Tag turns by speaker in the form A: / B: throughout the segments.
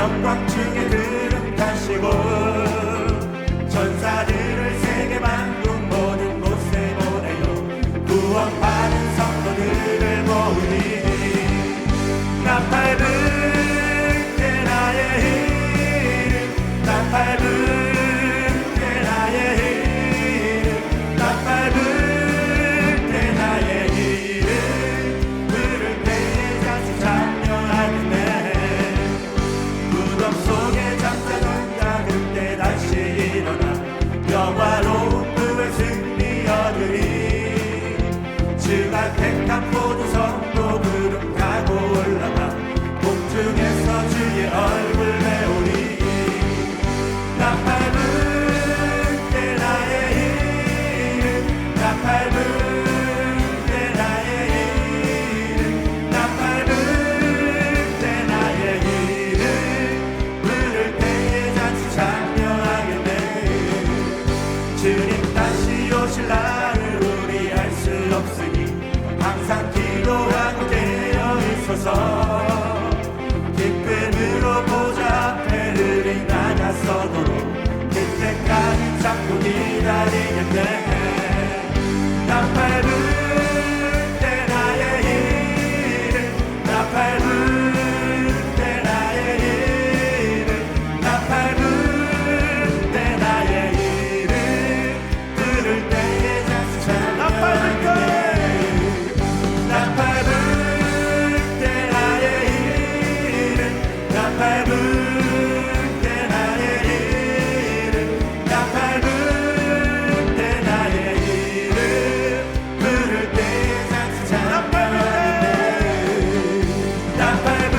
A: 영광 중에 들음 타시고 천사들을 세계 만국 모든 곳에 보내요. 구원받은 성도들을 모으니 나팔불 때 나의 이름 나팔불 때 나의 이름 나팔불 때 나의 이름 부를 때에 다시 찬양하겠네. 무덤 속에 잠자던 그때 다시 일어나 영화로운 부의 승리 얻으리. 주가 택한 모든 성도 구름 타고 올라가 공중에서 주의 얼굴 배우리. 나팔불 때 나의 이름 나팔불 때 나의 이름 나팔불 때 나의 이름 부를 때에 다시 찬양하겠네. 주님 다시 오실 날을 우리 알 수 없으니 항상 기도하고 깨어 있어서 기쁨으로 보좌 앞에를 나가서도록 그때까지 잡고 기다리겠네. 나팔불 때 나의 이름 나팔불 때 나의 이름 나팔불 때 나의 이름 부를 때에 다시 찬양하겠네. 나팔불 때 나의 이름 나팔불 때 나의 이름 나팔불 때 나의 이름 부를 때에 다시 찬양하겠네. 나팔불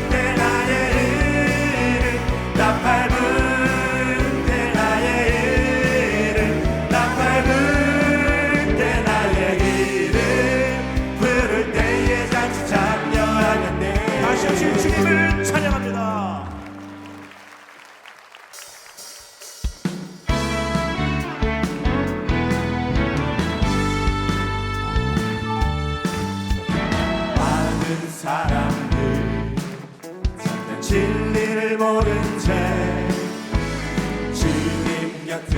A: 때 나의 이름 나팔불 때 나의 이름 나팔불 때 나의 이름 부를 때에 다시 찬양하겠네. 다시 오신 주님을 찬양합니다. 많은 사람들 참된 진리를 모른 채 주님 곁을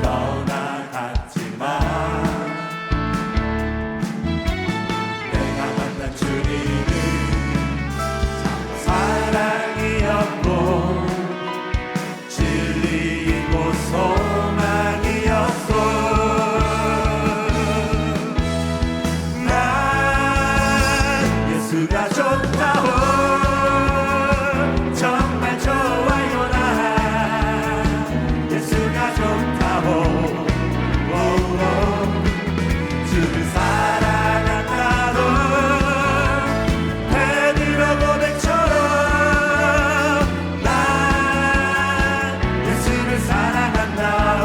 A: 떠나갔지만 내가 만난 주님은 사랑이었고 진리이고 소망이었소. 난 예수가 좋다고 정말 좋아요. 난 예수가 좋다고 주를 사랑한다고 베드로 고백처럼 난 예수를 사랑한다고.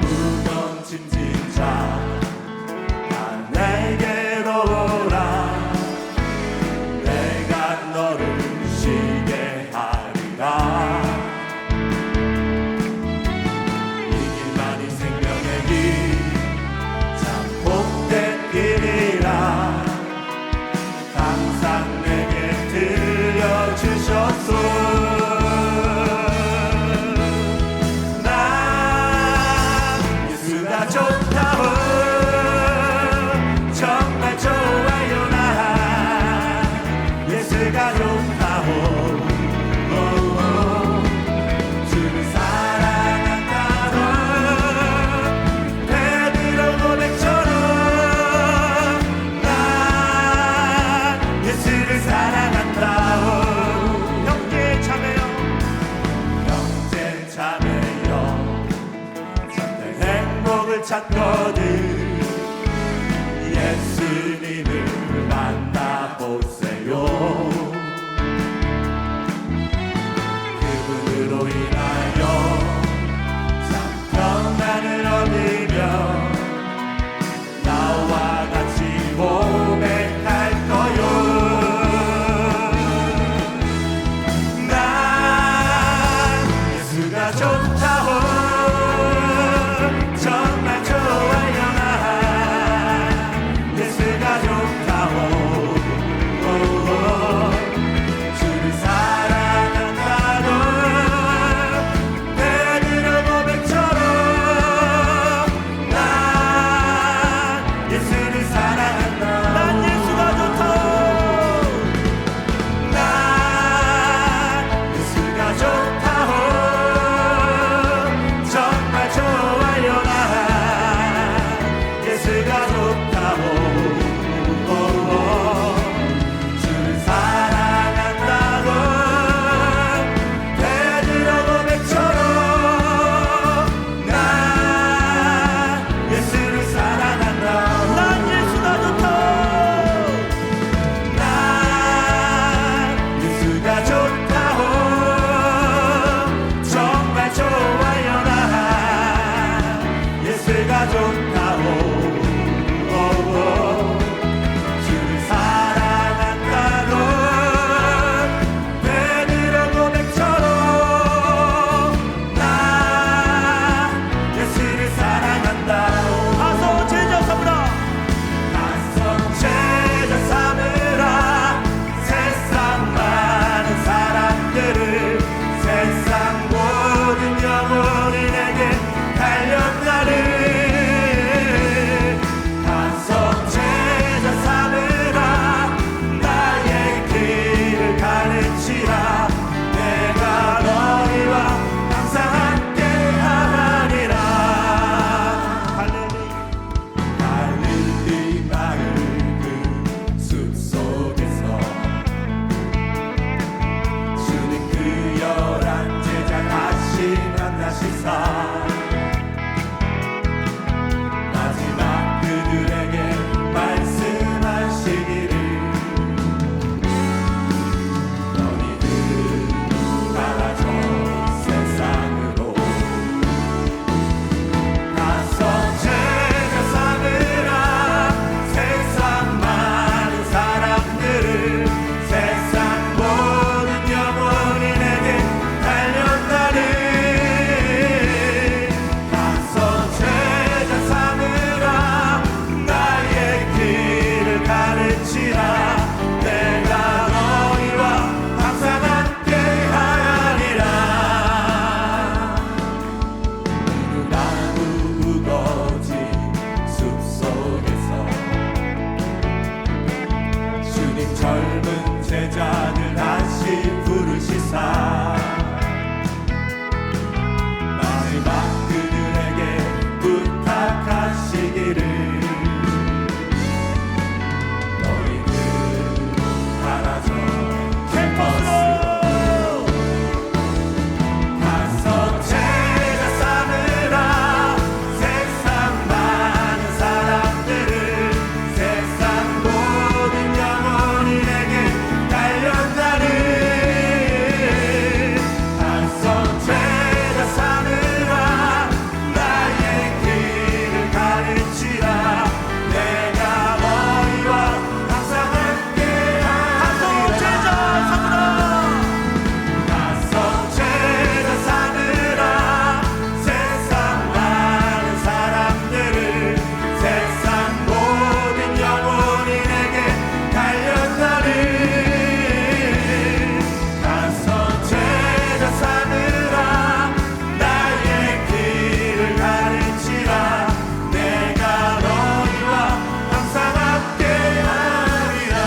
A: 무거운 짐진 자 다 내게로 오라. 내가 너를 쉬게 하리라. 이 길만이 생명의 길 참 복된 길이라 항상 내게 들려주셨소. 난 예수가 좋다고 정말 좋아요. 난 예수가 좋다고 주를 사랑한다고 베드로 고백처럼 난 예수를 사랑한다고. 형제 자매여 형제 자매여 참된 행복을 찾거든 예수님을 만나보세요. 그분으로 인하여 참 평안을 얻으며 나와 같이 고백할 거요. 난 예수가 좋다고 정말 좋아. 젊은 제자들 다시 부르시사 마지막 그들에게 부탁하시기를 너희들 가라져 캠퍼스로 가서 제자 삼으라 세상 많은 사람들을 세상 모든 영혼인에게 달려가는 가서 제자 삼으라 나의 길을 가르치라 내가 너희와 항상 함께하리라 제자 삼으라 가서 제자 삼으라 세상 많은 사람들을 세상 모든 영혼인에게 달려가는 가서 제자 삼으라 나의 길을 가르치라 내가 너희와 항상 함께하리라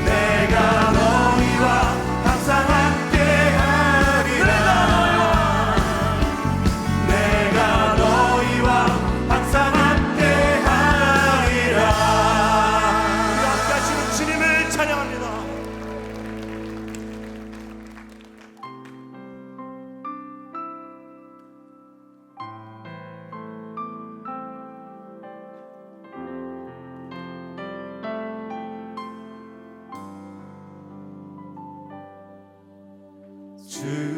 A: 내가 너희와 항상 함께하리라 내가 너희와 항상 함께하리라 우리 함께 하시는 주님을 찬양합니다.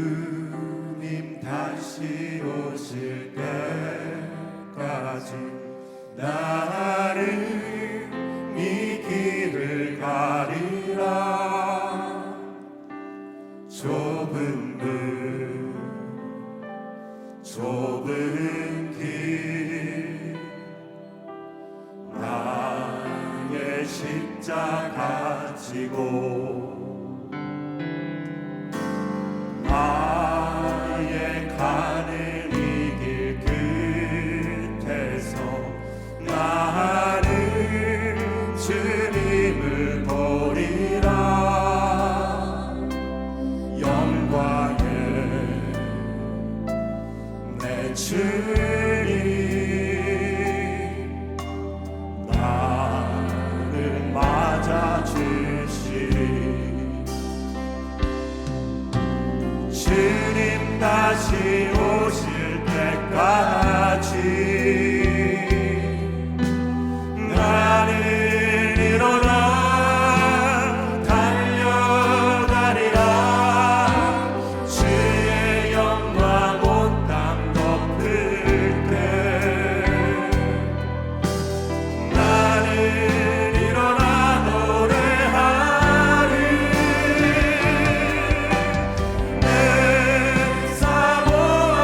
A: 주님 다시 오실 때까지 나는 이 길을 가리라 좁은 길 나의 십자가 지고 나의 가는 이 길 끝에서 나는 주님을 보리라 영광의 내 주님 나를 맞아주시리 주님 다시 오실 때까지 나는 일어나 달려가리라 주의 영광 온 땅 덮을 때 나는 일어나 노래하리 내 사모를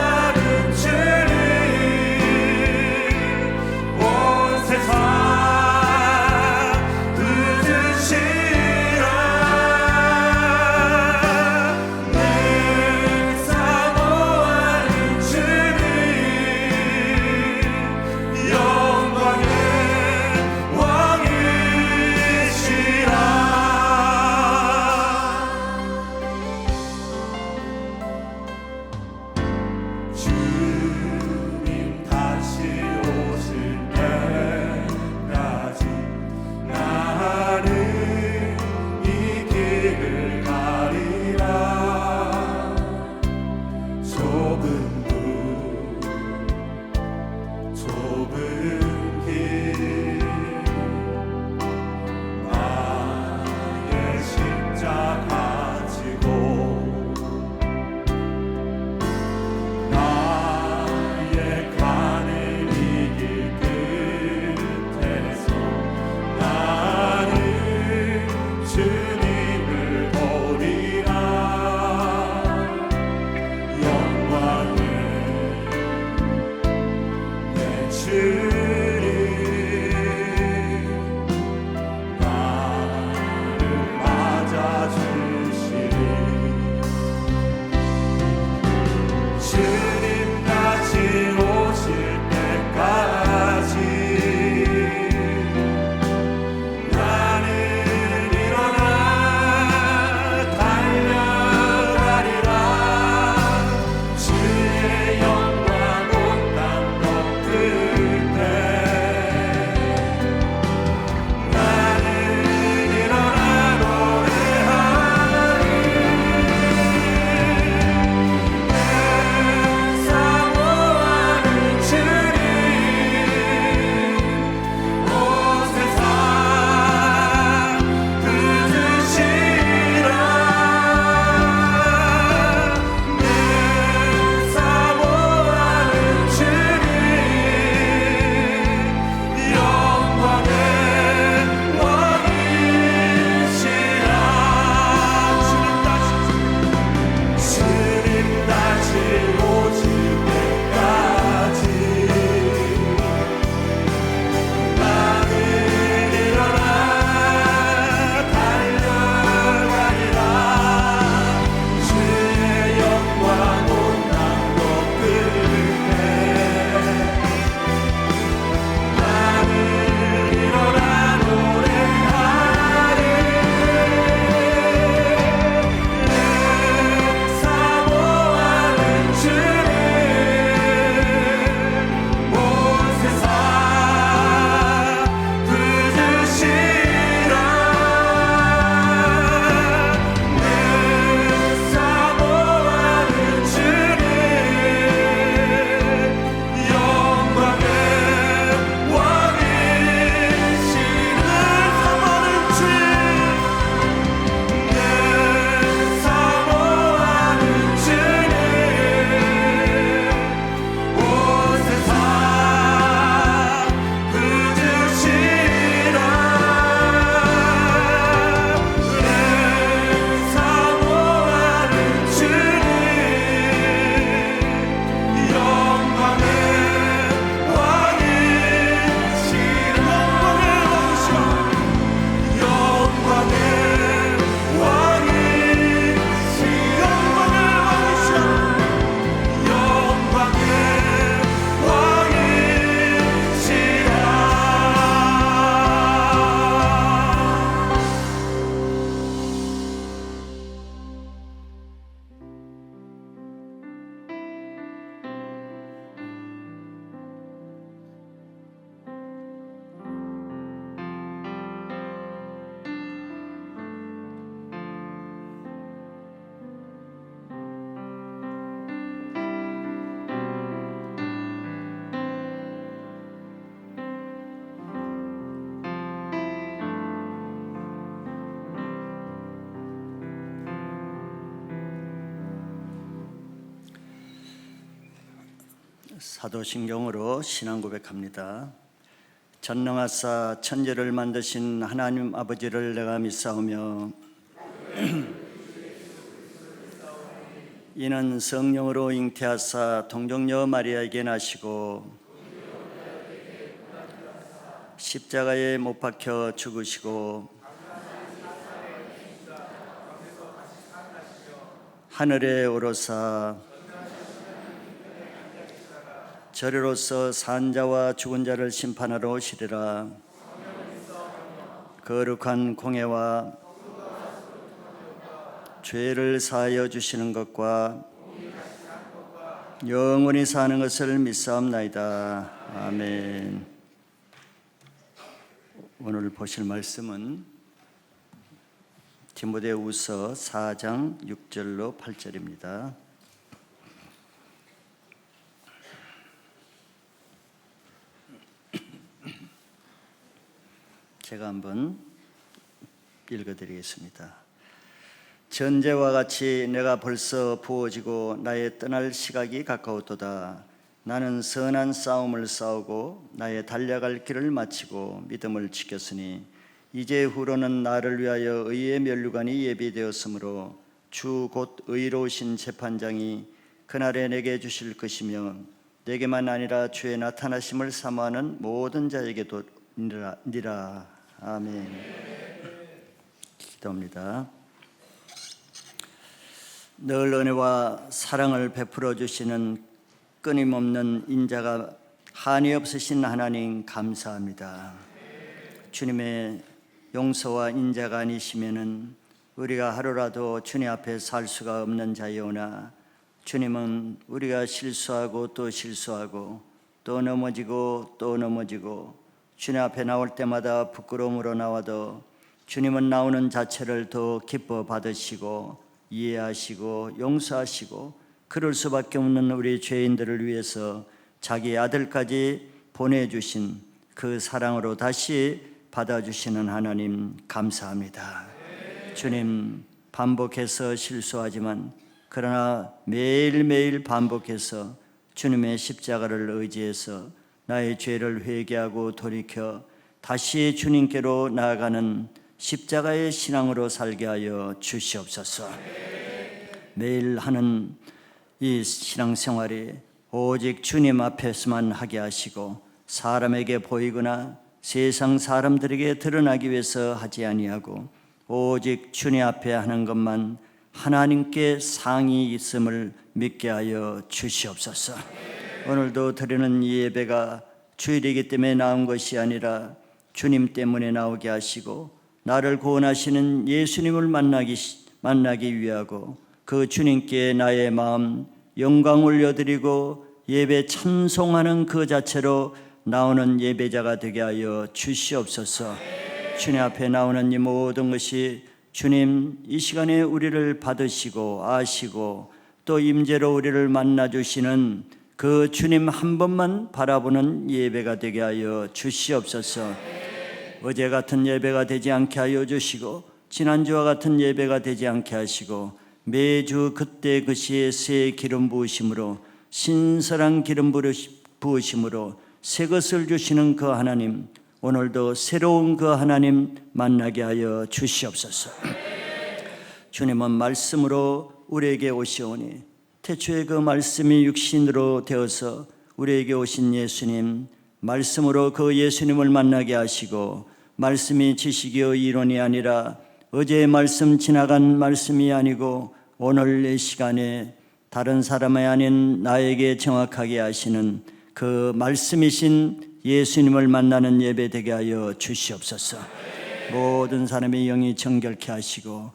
B: 사도신경으로 신앙 고백합니다. 전능하사 천지를 만드신 하나님 아버지를 내가 믿사오며 이는 성령으로 잉태하사 동정녀 마리아에게 나시고 십자가에 못 박혀 죽으시고 하늘에 오르사 저리로서 산 자와 죽은 자를 심판하러 오시리라. 거룩한 공예와 죄를 사하여 주시는 것과 영원히 사는 것을 믿사옵나이다. 아멘. 오늘 보실 말씀은 디모데후서 4장 6절로 8절입니다. 제가 한번 읽어드리겠습니다. 전제와 같이 내가 벌써 부어지고 나의 떠날 시각이 가까웠도다. 나는 선한 싸움을 싸우고 나의 달려갈 길을 마치고 믿음을 지켰으니 이제 후로는 나를 위하여 의의 면류관이 예비되었으므로 주 곧 의로우신 재판장이 그날에 내게 주실 것이며 내게만 아니라 주의 나타나심을 사모하는 모든 자에게도 니라. 아멘. 기도합니다. 늘 은혜와 사랑을 베풀어 주시는 끊임없는 인자가 한이 없으신 하나님 감사합니다. 주님의 용서와 인자가 아니시면은 우리가 하루라도 주님 앞에 살 수가 없는 자이오나 주님은 우리가 실수하고 또 실수하고 또 넘어지고 또 넘어지고 주님 앞에 나올 때마다 부끄러움으로 나와도 주님은 나오는 자체를 더 기뻐 받으시고 이해하시고 용서하시고 그럴 수밖에 없는 우리 죄인들을 위해서 자기 아들까지 보내주신 그 사랑으로 다시 받아주시는 하나님 감사합니다. 주님, 반복해서 실수하지만 그러나 매일매일 반복해서 주님의 십자가를 의지해서 나의 죄를 회개하고 돌이켜 다시 주님께로 나아가는 십자가의 신앙으로 살게 하여 주시옵소서. 매일 하는 이 신앙생활이 오직 주님 앞에서만 하게 하시고 사람에게 보이거나 세상 사람들에게 드러나기 위해서 하지 아니하고 오직 주님 앞에 하는 것만 하나님께 상이 있음을 믿게 하여 주시옵소서. 오늘도 드리는 이 예배가 주일이기 때문에 나온 것이 아니라 주님 때문에 나오게 하시고 나를 구원하시는 예수님을 만나기 위하고 그 주님께 나의 마음 영광 올려드리고 예배 찬송하는 그 자체로 나오는 예배자가 되게 하여 주시옵소서. 주님 앞에 나오는 이 모든 것이 주님 이 시간에 우리를 받으시고 아시고 또 임재로 우리를 만나주시는 그 주님 한 번만 바라보는 예배가 되게 하여 주시옵소서. 어제 같은 예배가 되지 않게 하여 주시고 지난주와 같은 예배가 되지 않게 하시고 매주 그때 그 시에 새 기름 부으심으로 신선한 기름 부으심으로 새 것을 주시는 그 하나님, 오늘도 새로운 그 하나님 만나게 하여 주시옵소서. 주님은 말씀으로 우리에게 오시오니 태초에 그 말씀이 육신으로 되어서 우리에게 오신 예수님, 말씀으로 그 예수님을 만나게 하시고 말씀이 지식이요 이론이 아니라 어제의 말씀 지나간 말씀이 아니고 오늘 이 시간에 다른 사람이 아닌 나에게 정확하게 하시는 그 말씀이신 예수님을 만나는 예배 되게 하여 주시옵소서. 모든 사람의 영이 정결케 하시고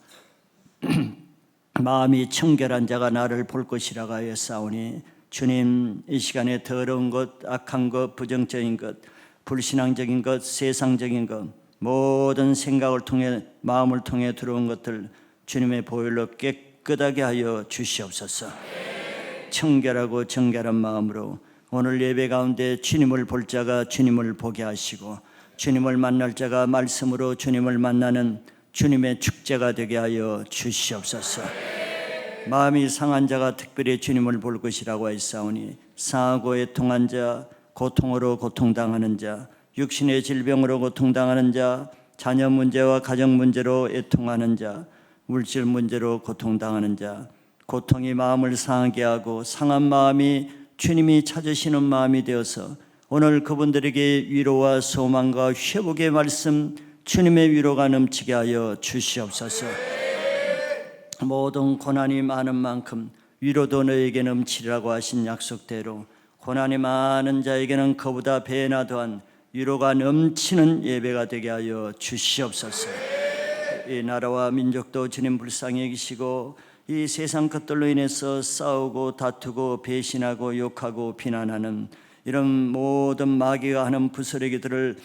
B: 마음이 청결한 자가 나를 볼 것이라고 하였사오니 주님 이 시간에 더러운 것, 악한 것, 부정적인 것, 불신앙적인 것, 세상적인 것 모든 생각을 통해 마음을 통해 들어온 것들 주님의 보혈로 깨끗하게 하여 주시옵소서. 청결하고 정결한 마음으로 오늘 예배 가운데 주님을 볼 자가 주님을 보게 하시고 주님을 만날 자가 말씀으로 주님을 만나는 주님의 축제가 되게 하여 주시옵소서. 마음이 상한 자가 특별히 주님을 볼 것이라고 하였사오니 상하고 애통한 자, 고통으로 고통당하는 자, 육신의 질병으로 고통당하는 자, 자녀 문제와 가정 문제로 애통하는 자, 물질 문제로 고통당하는 자, 고통이 마음을 상하게 하고 상한 마음이 주님이 찾으시는 마음이 되어서 오늘 그분들에게 위로와 소망과 회복의 말씀, 주님의 위로가 넘치게 하여 주시옵소서. 모든 고난이 많은 만큼 위로도 너에게 넘치리라고 하신 약속대로 고난이 많은 자에게는 그보다 배나 더한 위로가 넘치는 예배가 되게 하여 주시옵소서. 이 나라와 민족도 주님 불쌍히 여기시고 이 세상 것들로 인해서 싸우고 다투고 배신하고 욕하고 비난하는 이런 모든 마귀가 하는 부스러기들을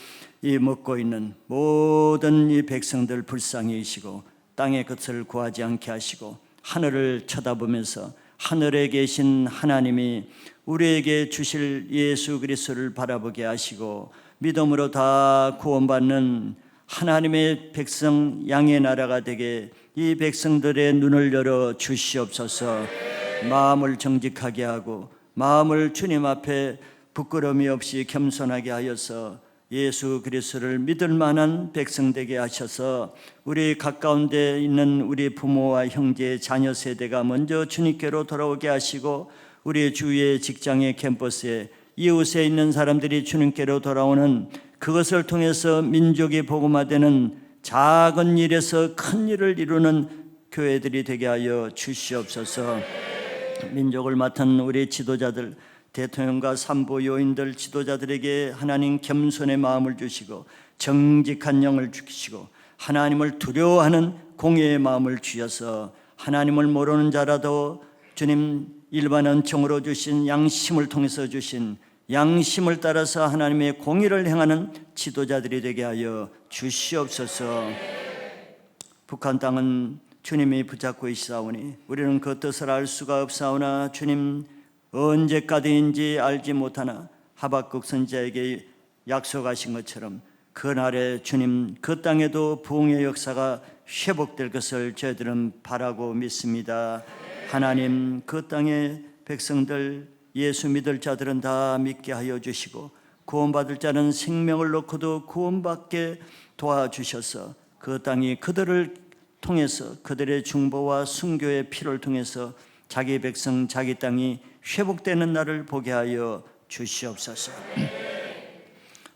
B: 먹고 있는 모든 이 백성들 불쌍히 여기시고 땅의 것을 구하지 않게 하시고 하늘을 쳐다보면서 하늘에 계신 하나님이 우리에게 주실 예수 그리스도를 바라보게 하시고 믿음으로 다 구원받는 하나님의 백성 양의 나라가 되게 이 백성들의 눈을 열어 주시옵소서. 마음을 정직하게 하고 마음을 주님 앞에 부끄러움이 없이 겸손하게 하여서 예수 그리스도를 믿을 만한 백성 되게 하셔서 우리 가까운 데 있는 우리 부모와 형제 자녀 세대가 먼저 주님께로 돌아오게 하시고 우리 주위의 직장의 캠퍼스에 이웃에 있는 사람들이 주님께로 돌아오는 그것을 통해서 민족이 복음화되는 작은 일에서 큰 일을 이루는 교회들이 되게 하여 주시옵소서. 민족을 맡은 우리 지도자들, 대통령과 산부 요인들 지도자들에게 하나님 겸손의 마음을 주시고 정직한 영을 주시고 하나님을 두려워하는 공의의 마음을 주셔서 하나님을 모르는 자라도 주님 일반 은총으로 주신 양심을 통해서 주신 양심을 따라서 하나님의 공의를 행하는 지도자들이 되게 하여 주시옵소서. 북한 땅은 주님이 붙잡고 있사오니 우리는 그 뜻을 알 수가 없사오나 주님 언제까지인지 알지 못하나 하박국 선지자에게 약속하신 것처럼 그날에 주님 그 땅에도 부흥의 역사가 회복될 것을 저희들은 바라고 믿습니다. 하나님 그 땅의 백성들 예수 믿을 자들은 다 믿게 하여 주시고 구원받을 자는 생명을 놓고도 구원받게 도와주셔서 그 땅이 그들을 통해서 그들의 중보와 순교의 피를 통해서 자기 백성 자기 땅이 회복되는 날을 보게 하여 주시옵소서.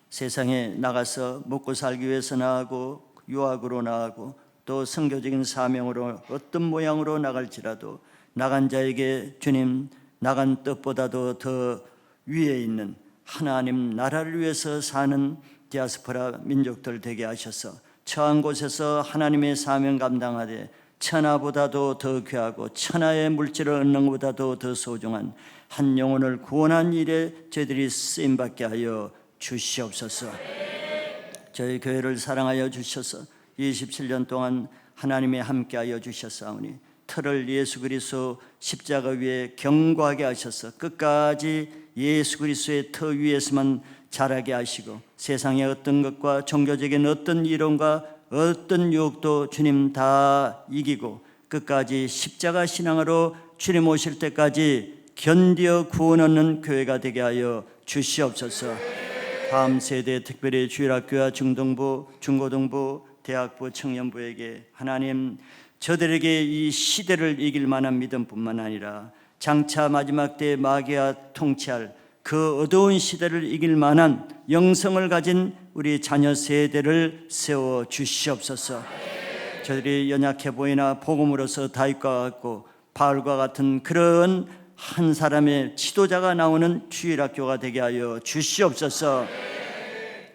B: 세상에 나가서 먹고 살기 위해서 나가고 유학으로 나가고 또 선교적인 사명으로 어떤 모양으로 나갈지라도 나간 자에게 주님 나간 뜻보다도 더 위에 있는 하나님 나라를 위해서 사는 디아스포라 민족들 되게 하셔서 처한 곳에서 하나님의 사명 감당하되 천하보다도 더 귀하고 천하의 물질을 얻는 것보다도 더 소중한 한 영혼을 구원한 일에 저희들이 쓰임받게 하여 주시옵소서. 저희 교회를 사랑하여 주셔서 27년 동안 하나님이 함께하여 주셨사오니 틀을 예수 그리스도 십자가 위에 견고하게 하셔서 끝까지 예수 그리스도의 터 위에서만 자라게 하시고 세상의 어떤 것과 종교적인 어떤 이론과 어떤 유혹도 주님 다 이기고 끝까지 십자가 신앙으로 주님 오실 때까지 견디어 구원 얻는 교회가 되게 하여 주시옵소서. 다음 세대 특별히 주일학교와 중등부, 중고등부, 대학부, 청년부에게 하나님 저들에게 이 시대를 이길 만한 믿음뿐만 아니라 장차 마지막 때 마귀가 통치할 그 어두운 시대를 이길 만한 영성을 가진 우리 자녀 세대를 세워 주시옵소서. 저들이 연약해 보이나 복음으로서 다윗과 같고 바울과 같은 그런 한 사람의 지도자가 나오는 주일학교가 되게 하여 주시옵소서.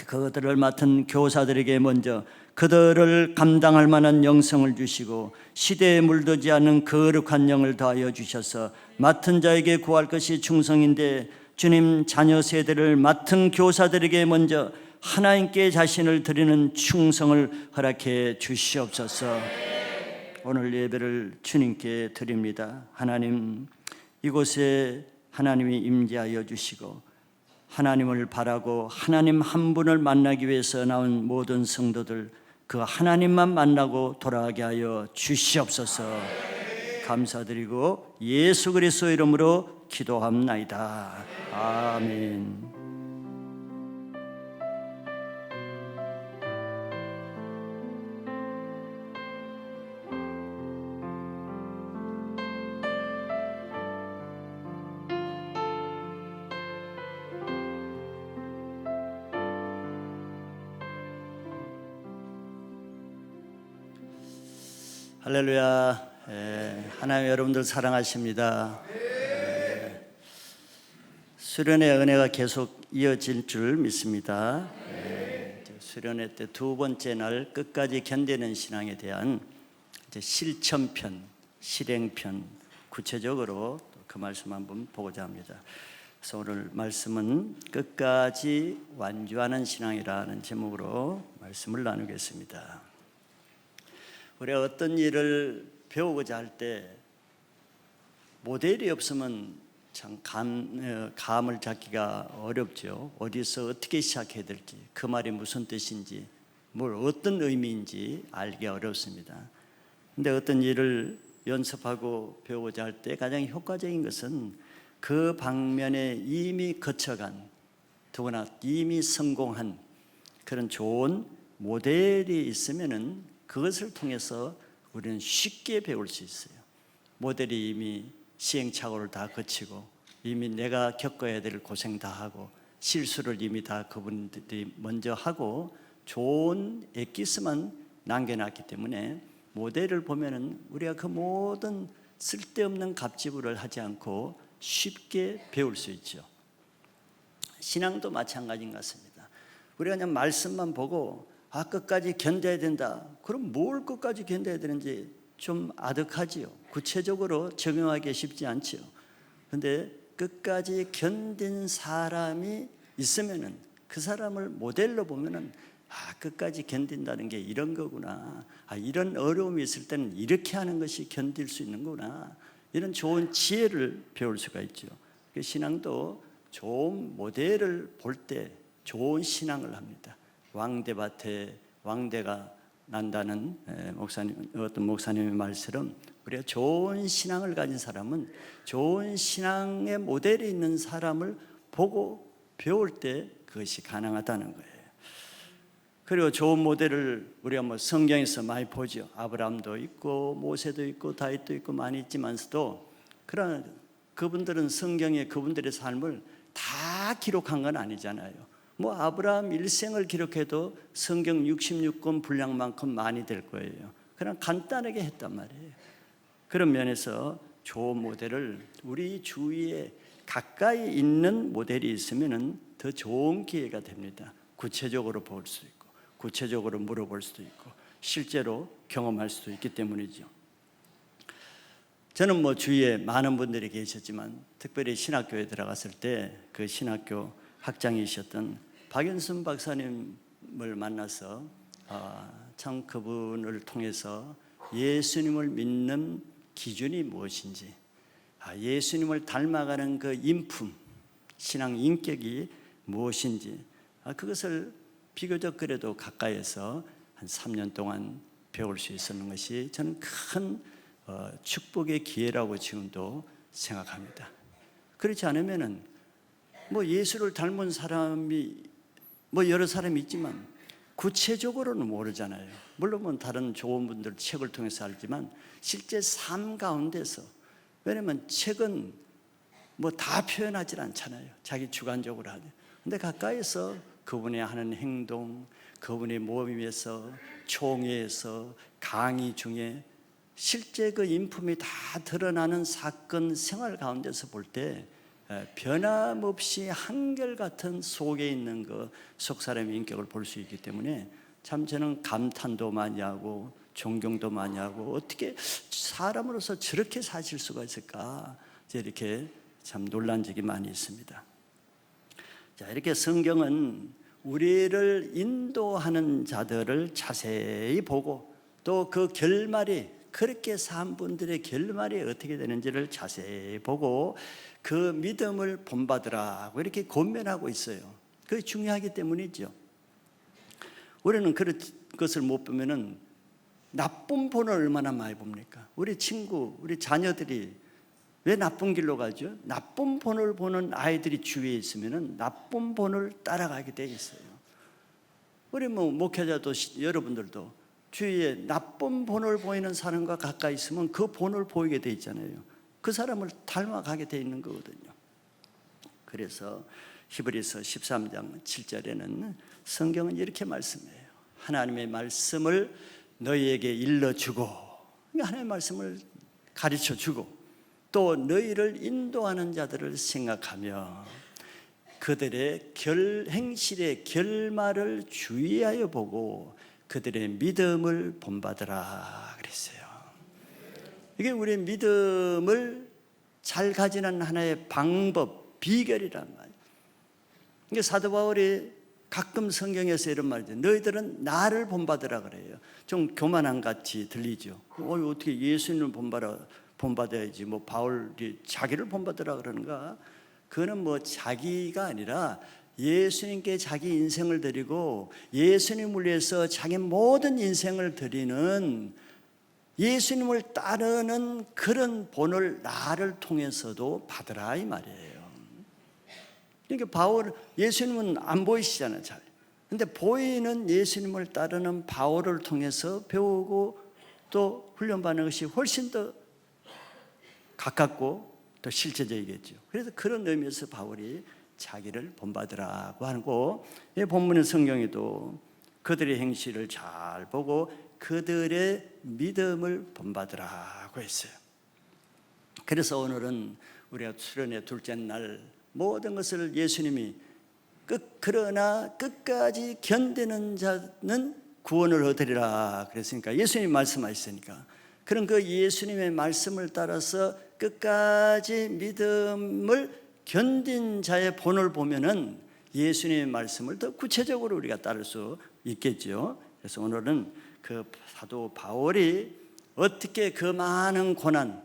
B: 그들을 맡은 교사들에게 먼저 그들을 감당할 만한 영성을 주시고 시대에 물들지 않는 거룩한 영을 더하여 주셔서 맡은 자에게 구할 것이 충성인데 주님 자녀 세대를 맡은 교사들에게 먼저 하나님께 자신을 드리는 충성을 허락해 주시옵소서. 오늘 예배를 주님께 드립니다. 하나님 이곳에 하나님이 임재하여 주시고 하나님을 바라고 하나님 한 분을 만나기 위해서 나온 모든 성도들 그 하나님만 만나고 돌아가게 하여 주시옵소서. 감사드리고 예수 그리스도 이름으로 기도합나이다. 아멘. 할렐루야. 하나님 여러분들 사랑하십니다. 수련의 은혜가 계속 이어질 줄 믿습니다. 수련회 때 두 번째 날 끝까지 견디는 신앙에 대한 이제 실천편, 실행편, 구체적으로 그 말씀 한번 보고자 합니다. 그래서 오늘 말씀은 끝까지 완주하는 신앙이라는 제목으로 말씀을 나누겠습니다. 우리가 어떤 일을 배우고자 할 때 모델이 없으면 참 감을 잡기가 어렵죠. 어디서 어떻게 시작해야 될지, 그 말이 무슨 뜻인지, 뭘 어떤 의미인지 알기 어렵습니다. 근데 어떤 일을 연습하고 배우고자 할 때 가장 효과적인 것은 그 방면에 이미 거쳐간, 더구나 이미 성공한 그런 좋은 모델이 있으면은 그것을 통해서 우리는 쉽게 배울 수 있어요. 모델이 이미 시행착오를 다 거치고 이미 내가 겪어야 될 고생 다 하고 실수를 이미 다 그분들이 먼저 하고 좋은 엑기스만 남겨놨기 때문에 모델을 보면은 우리가 그 모든 쓸데없는 갑질을 하지 않고 쉽게 배울 수 있죠. 신앙도 마찬가지인 것 같습니다. 우리가 그냥 말씀만 보고 끝까지 견뎌야 된다. 그럼 뭘 끝까지 견뎌야 되는지 좀 아득하지요. 구체적으로 적용하기 쉽지 않지요. 그런데 끝까지 견딘 사람이 있으면은 그 사람을 모델로 보면은 끝까지 견딘다는 게 이런 거구나. 이런 어려움이 있을 때는 이렇게 하는 것이 견딜 수 있는구나. 이런 좋은 지혜를 배울 수가 있죠. 신앙도 좋은 모델을 볼 때 좋은 신앙을 합니다. 왕대밭에 왕대가 난다는 어떤 목사님의 말처럼 우리가 좋은 신앙을 가진 사람은 좋은 신앙의 모델이 있는 사람을 보고 배울 때 그것이 가능하다는 거예요. 그리고 좋은 모델을 우리가 성경에서 많이 보죠. 아브라함도 있고 모세도 있고 다윗도 있고 많이 있지만서도 그러나 그분들은 성경에 그분들의 삶을 다 기록한 건 아니잖아요. 아브라함 일생을 기록해도 성경 66권 분량만큼 많이 될 거예요. 그냥 간단하게 했단 말이에요. 그런 면에서 좋은 모델을 우리 주위에 가까이 있는 모델이 있으면 더 좋은 기회가 됩니다. 구체적으로 볼 수 있고 구체적으로 물어볼 수도 있고 실제로 경험할 수도 있기 때문이죠. 저는 주위에 많은 분들이 계셨지만 특별히 신학교에 들어갔을 때 그 신학교 학장이셨던 박연순 박사님을 만나서 참 그분을 통해서 예수님을 믿는 기준이 무엇인지, 예수님을 닮아가는 그 인품, 신앙 인격이 무엇인지 그것을 비교적 그래도 가까이에서 한 3년 동안 배울 수 있었는 것이 저는 큰 축복의 기회라고 지금도 생각합니다. 그렇지 않으면은 예수를 닮은 사람이 여러 사람이 있지만 구체적으로는 모르잖아요. 물론 다른 좋은 분들 책을 통해서 알지만 실제 삶 가운데서, 왜냐면 책은 다 표현하지 않잖아요. 자기 주관적으로 하죠. 근데 가까이서 그분이 하는 행동, 그분의 모임에서, 총회에서, 강의 중에 실제 그 인품이 다 드러나는 사건 생활 가운데서 볼 때 변함없이 한결같은 속에 있는 그 속사람의 인격을 볼 수 있기 때문에 참 저는 감탄도 많이 하고 존경도 많이 하고 어떻게 사람으로서 저렇게 사실 수가 있을까 이렇게 참 놀란 적이 많이 있습니다. 자, 이렇게 성경은 우리를 인도하는 자들을 자세히 보고 또 그 결말이 그렇게 산 분들의 결말이 어떻게 되는지를 자세히 보고 그 믿음을 본받으라고 이렇게 권면하고 있어요. 그게 중요하기 때문이죠. 우리는 그런 것을 못 보면은 나쁜 본을 얼마나 많이 봅니까? 우리 친구, 우리 자녀들이 왜 나쁜 길로 가죠? 나쁜 본을 보는 아이들이 주위에 있으면 나쁜 본을 따라가게 돼 있어요. 우리 목회자도 여러분들도 주위에 나쁜 본을 보이는 사람과 가까이 있으면 그 본을 보이게 돼 있잖아요. 그 사람을 닮아가게 돼 있는 거거든요. 그래서 히브리서 13장 7절에는 성경은 이렇게 말씀해요. 하나님의 말씀을 너희에게 일러주고, 하나님의 말씀을 가르쳐주고, 또 너희를 인도하는 자들을 생각하며 그들의 행실의 결말을 주의하여 보고 그들의 믿음을 본받으라 그랬어요. 이게 우리의 믿음을 잘 가지는 하나의 방법, 비결이란 말이에요. 이게 사도 바울이 가끔 성경에서 이런 말이죠. 너희들은 나를 본받으라 그래요. 좀 교만한 같이 들리죠. 어떻게 예수님을 본받아야지 바울이 자기를 본받으라 그러는가? 그거는 자기가 아니라 예수님께 자기 인생을 드리고 예수님을 위해서 자기 모든 인생을 드리는, 예수님을 따르는 그런 본을 나를 통해서도 받으라 이 말이에요. 그러니까 예수님은 안 보이시잖아요, 잘. 근데 보이는 예수님을 따르는 바울을 통해서 배우고 또 훈련받는 것이 훨씬 더 가깝고 더 실제적이겠죠. 그래서 그런 의미에서 바울이 자기를 본받으라고 하고, 이 본문의 성경에도 그들의 행실을 잘 보고 그들의 믿음을 본받으라고 했어요. 그래서 오늘은 우리가 수련의 둘째 날 모든 것을 예수님이 그러나 끝까지 견디는 자는 구원을 얻으리라 그랬으니까, 예수님이 말씀하셨으니까, 그런 그 예수님의 말씀을 따라서 끝까지 믿음을 견딘 자의 본을 보면은 예수님의 말씀을 더 구체적으로 우리가 따를 수 있겠죠. 그래서 오늘은 그 사도 바울이 어떻게 그 많은 고난,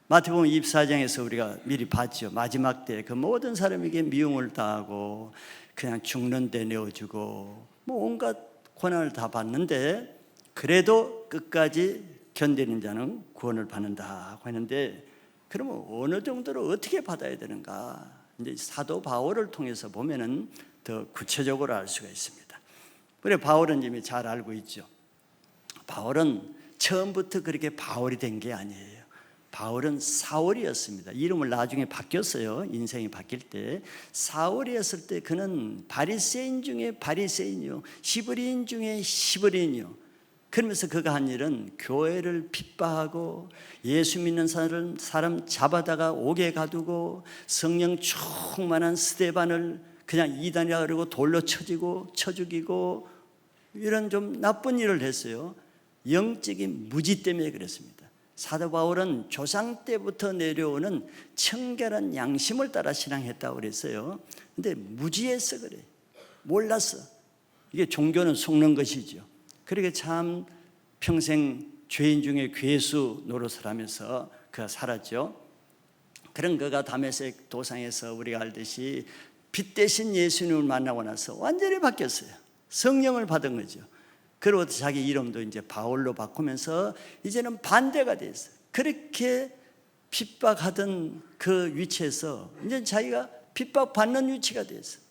B: 마태복음 24장에서 우리가 미리 봤죠. 마지막 때 그 모든 사람에게 미움을 당하고 그냥 죽는 데 내어주고 온갖 고난을 다 받는데 그래도 끝까지 견디는 자는 구원을 받는다고 했는데, 그러면 어느 정도로 어떻게 받아야 되는가? 이제 사도 바울을 통해서 보면은 더 구체적으로 알 수가 있습니다. 그래, 바울은 이미 잘 알고 있죠. 바울은 처음부터 그렇게 바울이 된 게 아니에요. 바울은 사울이었습니다. 이름을 나중에 바뀌었어요. 인생이 바뀔 때. 사울이었을 때 그는 바리새인 중에 바리새인이요, 시브리인 중에 시브리인이요. 그러면서 그가 한 일은 교회를 핍박하고 예수 믿는 사람 잡아다가 옥에 가두고 성령 충만한 스데반을 그냥 이단이라 그러고 돌로 쳐 죽이고 이런 좀 나쁜 일을 했어요. 영적인 무지 때문에 그랬습니다. 사도 바울은 조상 때부터 내려오는 청결한 양심을 따라 신앙했다고 그랬어요. 근데 무지해서 그래. 몰랐어. 이게 종교는 속는 것이죠. 그렇게 참 평생 죄인 중에 괴수 노릇을 하면서 그가 살았죠. 그런 그가 다메섹 도상에서 우리가 알듯이 빛 대신 예수님을 만나고 나서 완전히 바뀌었어요. 성령을 받은 거죠. 그리고 자기 이름도 이제 바울로 바꾸면서 이제는 반대가 됐어요. 그렇게 핍박하던 그 위치에서 이제 자기가 핍박받는 위치가 됐어요.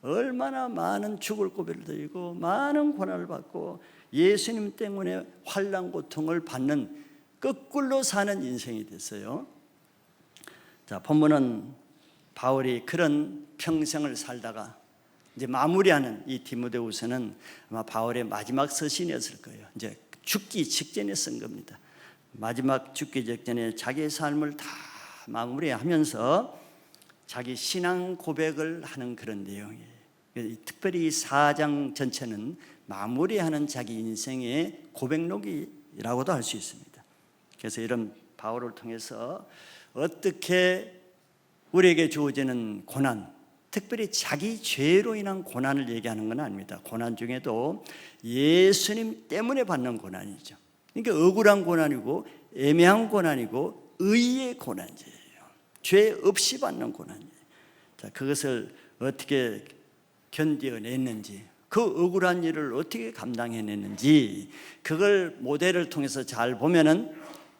B: 얼마나 많은 죽을 고비를 들고 많은 고난을 받고 예수님 때문에 환난 고통을 받는 거꾸로 사는 인생이 됐어요. 자, 본문은 바울이 그런 평생을 살다가 이제 마무리하는 이 디모데후서는 아마 바울의 마지막 서신이었을 거예요. 이제 죽기 직전에 쓴 겁니다. 마지막 죽기 직전에 자기의 삶을 다 마무리하면서 자기 신앙 고백을 하는 그런 내용이에요. 특별히 이 4장 전체는 마무리하는 자기 인생의 고백록이라고도 할 수 있습니다. 그래서 이런 바울을 통해서 어떻게 우리에게 주어지는 고난, 특별히 자기 죄로 인한 고난을 얘기하는 건 아닙니다. 고난 중에도 예수님 때문에 받는 고난이죠. 그러니까 억울한 고난이고 애매한 고난이고 의의 고난이에요. 죄 없이 받는 고난이에요. 자, 그것을 어떻게 견뎌냈는지 그 억울한 일을 어떻게 감당해내는지 그걸 모델을 통해서 잘 보면은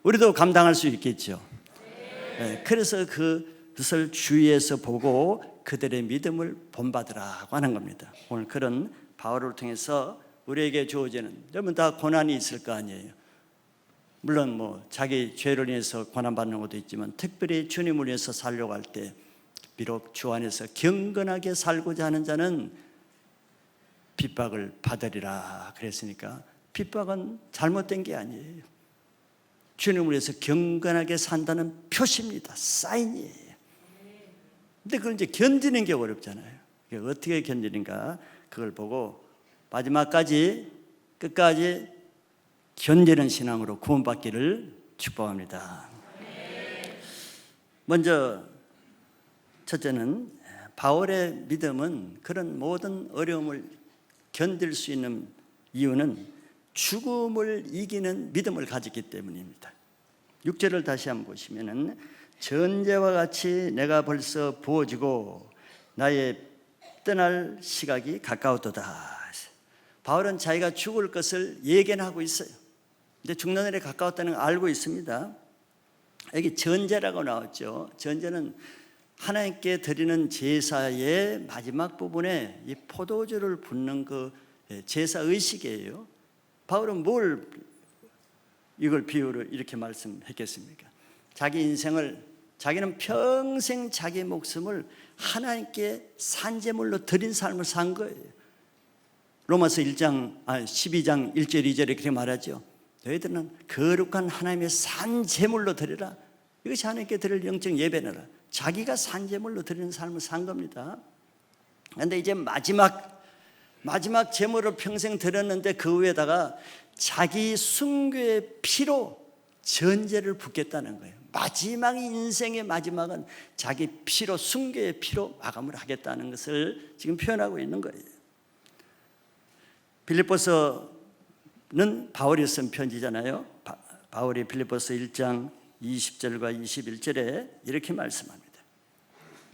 B: 우리도 감당할 수 있겠죠. 그래서 그것을 주위에서 보고 그들의 믿음을 본받으라고 하는 겁니다. 오늘 그런 바울을 통해서 우리에게 주어지는, 여러분 다 고난이 있을 거 아니에요. 물론 뭐 자기 죄를 인해서 고난받는 것도 있지만 특별히 주님을 위해서 살려고 할 때 비록 주 안에서 경건하게 살고자 하는 자는 핍박을 받으리라 그랬으니까 핍박은 잘못된 게 아니에요. 주님을 위해서 경건하게 산다는 표시입니다. 사인이에요. 근데 그걸 이제 견디는 게 어렵잖아요. 어떻게 견디는가 그걸 보고 마지막까지 끝까지 견디는 신앙으로 구원받기를 축복합니다. 먼저 첫째는 바울의 믿음은 그런 모든 어려움을 견딜 수 있는 이유는 죽음을 이기는 믿음을 가졌기 때문입니다. 6절을 다시 한번 보시면은 전제와 같이 내가 벌써 부어지고 나의 떠날 시각이 가까웠도다. 바울은 자기가 죽을 것을 예견하고 있어요. 근데 죽는 날에 가까웠다는 걸 알고 있습니다. 여기 전제라고 나왔죠. 전제는 하나님께 드리는 제사의 마지막 부분에 이 포도주를 붓는 그 제사 의식이에요. 바울은 뭘 이걸 비유로 이렇게 말씀했겠습니까? 자기 인생을, 자기는 평생 자기 목숨을 하나님께 산제물로 드린 삶을 산 거예요. 로마서 12장 1절 2절에 그렇게 말하죠. 너희들은 거룩한 하나님의 산제물로 드리라. 이것이 하나님께 드릴 영적 예배너라. 자기가 산제물로 드리는 삶을 산 겁니다. 그런데 이제 마지막 제물을 평생 드렸는데 그 위에다가 자기 순교의 피로 전제를 붓겠다는 거예요. 마지막 인생의 마지막은 자기 피로, 순교의 피로 마감을 하겠다는 것을 지금 표현하고 있는 거예요. 빌립보서는 바울이 쓴 편지잖아요. 바울이 빌립보서 1장 20절과 21절에 이렇게 말씀합니다.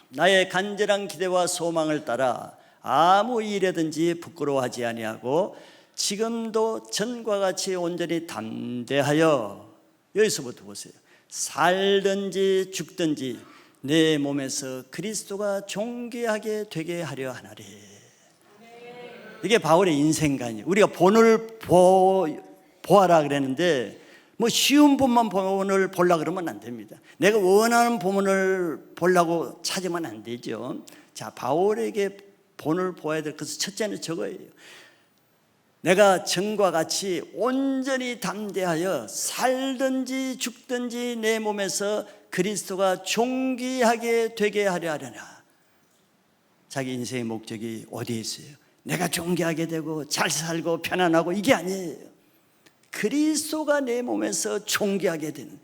B: 나의 간절한 기대와 소망을 따라 아무 일에든지 부끄러워하지 아니하고 지금도 전과 같이 온전히 담대하여, 여기서부터 보세요. 살든지 죽든지 내 몸에서 그리스도가 존귀하게 되게 하려 하나니. 이게 바울의 인생관이에요. 우리가 본을 보아라 그랬는데 뭐 쉬운 본만 본을 보려고 그러면 안 됩니다. 내가 원하는 본을 보려고 찾으면 안 되죠. 자, 바울에게 본을 보아야 될 것은 첫째는 저거예요. 내가 전과 같이 온전히 담대하여 살든지 죽든지 내 몸에서 그리스도가 존귀하게 되게 하려 하려나. 자기 인생의 목적이 어디에 있어요? 내가 존귀하게 되고 잘 살고 편안하고 이게 아니에요. 그리스도가 내 몸에서 존귀하게 되는,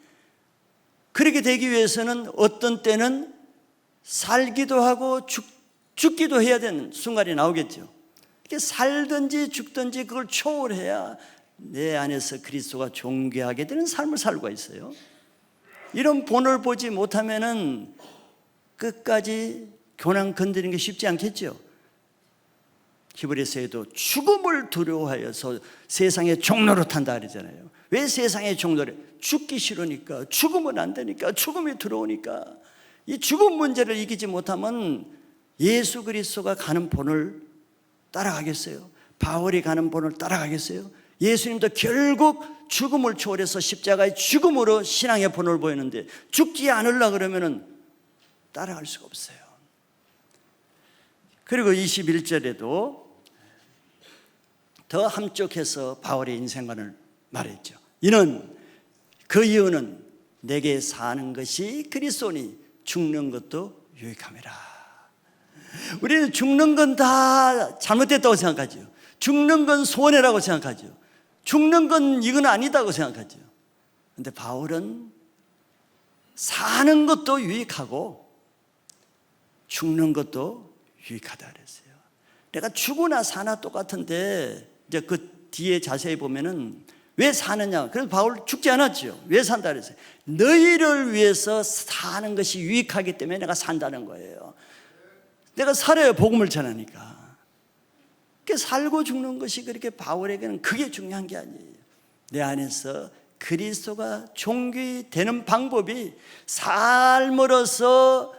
B: 그렇게 되기 위해서는 어떤 때는 살기도 하고 죽기도 해야 되는 순간이 나오겠죠. 살든지 죽든지 그걸 초월해야 내 안에서 그리스도가 존귀하게 되는 삶을 살고 있어요. 이런 본을 보지 못하면은 끝까지 고난 건드리는 게 쉽지 않겠죠. 히브리서에도 죽음을 두려워하여서 세상의 종로로 탄다 그러잖아요. 왜 세상의 종로를? 죽기 싫으니까, 죽으면 안 되니까, 죽음이 들어오니까. 이 죽음 문제를 이기지 못하면 예수 그리스도가 가는 본을 따라가겠어요? 바울이 가는 본을 따라가겠어요? 예수님도 결국 죽음을 초월해서 십자가의 죽음으로 신앙의 본을 보이는데 죽지 않으려고 그러면 따라갈 수가 없어요. 그리고 21절에도 더 함축해서 바울의 인생관을 말했죠. 그 이유는 내게 사는 것이 그리스도니 죽는 것도 유익함이라. 우리는 죽는 건 다 잘못됐다고 생각하죠. 죽는 건 손해라고 생각하죠. 죽는 건 이건 아니다고 생각하죠. 그런데 바울은 사는 것도 유익하고 죽는 것도 유익하다 그랬어요. 내가 죽으나 사나 똑같은데 이제 그 뒤에 자세히 보면은 왜 사느냐? 그래서 바울 죽지 않았죠. 왜 산다 그랬어요? 너희를 위해서 사는 것이 유익하기 때문에 내가 산다는 거예요. 내가 살아야 복음을 전하니까. 살고 죽는 것이 그렇게 바울에게는 그게 중요한 게 아니에요. 내 안에서 그리스도가 종기 되는 방법이 삶으로서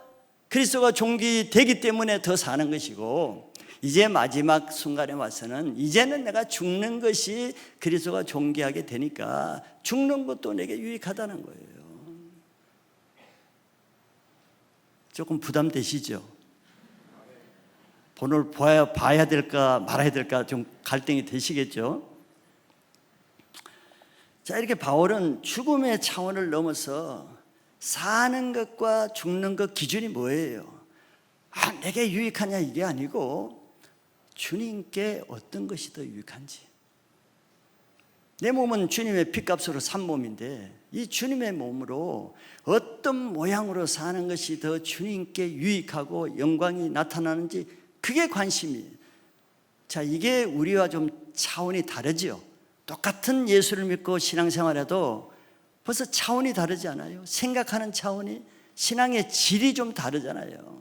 B: 그리스도가 종기 되기 때문에 더 사는 것이고, 이제 마지막 순간에 와서는 이제는 내가 죽는 것이 그리스도가 존귀하게 되니까 죽는 것도 내게 유익하다는 거예요. 조금 부담되시죠? 본을 봐야 될까 말아야 될까 좀 갈등이 되시겠죠? 자, 이렇게 바울은 죽음의 차원을 넘어서 사는 것과 죽는 것 기준이 뭐예요? 내게 유익하냐 이게 아니고 주님께 어떤 것이 더 유익한지. 내 몸은 주님의 피값으로 산 몸인데 이 주님의 몸으로 어떤 모양으로 사는 것이 더 주님께 유익하고 영광이 나타나는지, 그게 관심이에요. 자, 이게 우리와 좀 차원이 다르죠. 똑같은 예수를 믿고 신앙생활해도 벌써 차원이 다르지 않아요? 생각하는 차원이, 신앙의 질이 좀 다르잖아요.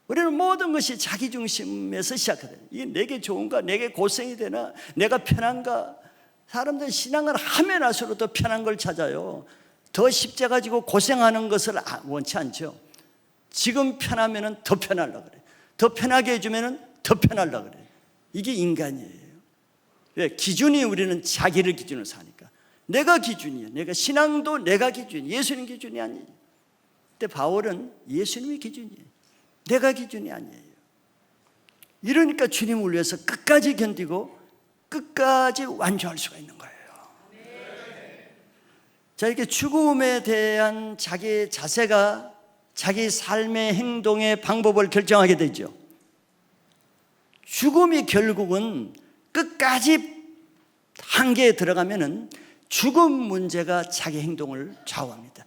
B: 우리는 모든 것이 자기 중심에서 시작해요. 이게 내게 좋은가? 내게 고생이 되나? 내가 편한가? 사람들은 신앙을 하면 할수록 더 편한 걸 찾아요. 더 십자가 지고 고생하는 것을 원치 않죠. 지금 편하면 더 편하려고 그래요. 더 편하게 해주면 더 편하려고 그래요. 이게 인간이에요. 왜? 기준이, 우리는 자기를 기준으로 사니까. 내가 기준이에요. 내가 신앙도 내가 기준이에요. 예수님 기준이 아니에요. 근데 바울은 예수님이 기준이에요. 내가 기준이 아니에요. 이러니까 주님을 위해서 끝까지 견디고 끝까지 완주할 수가 있는 거예요. 자, 이렇게 죽음에 대한 자기의 자세가 자기 삶의 행동의 방법을 결정하게 되죠. 죽음이 결국은 끝까지 한계에 들어가면은 죽음 문제가 자기 행동을 좌우합니다.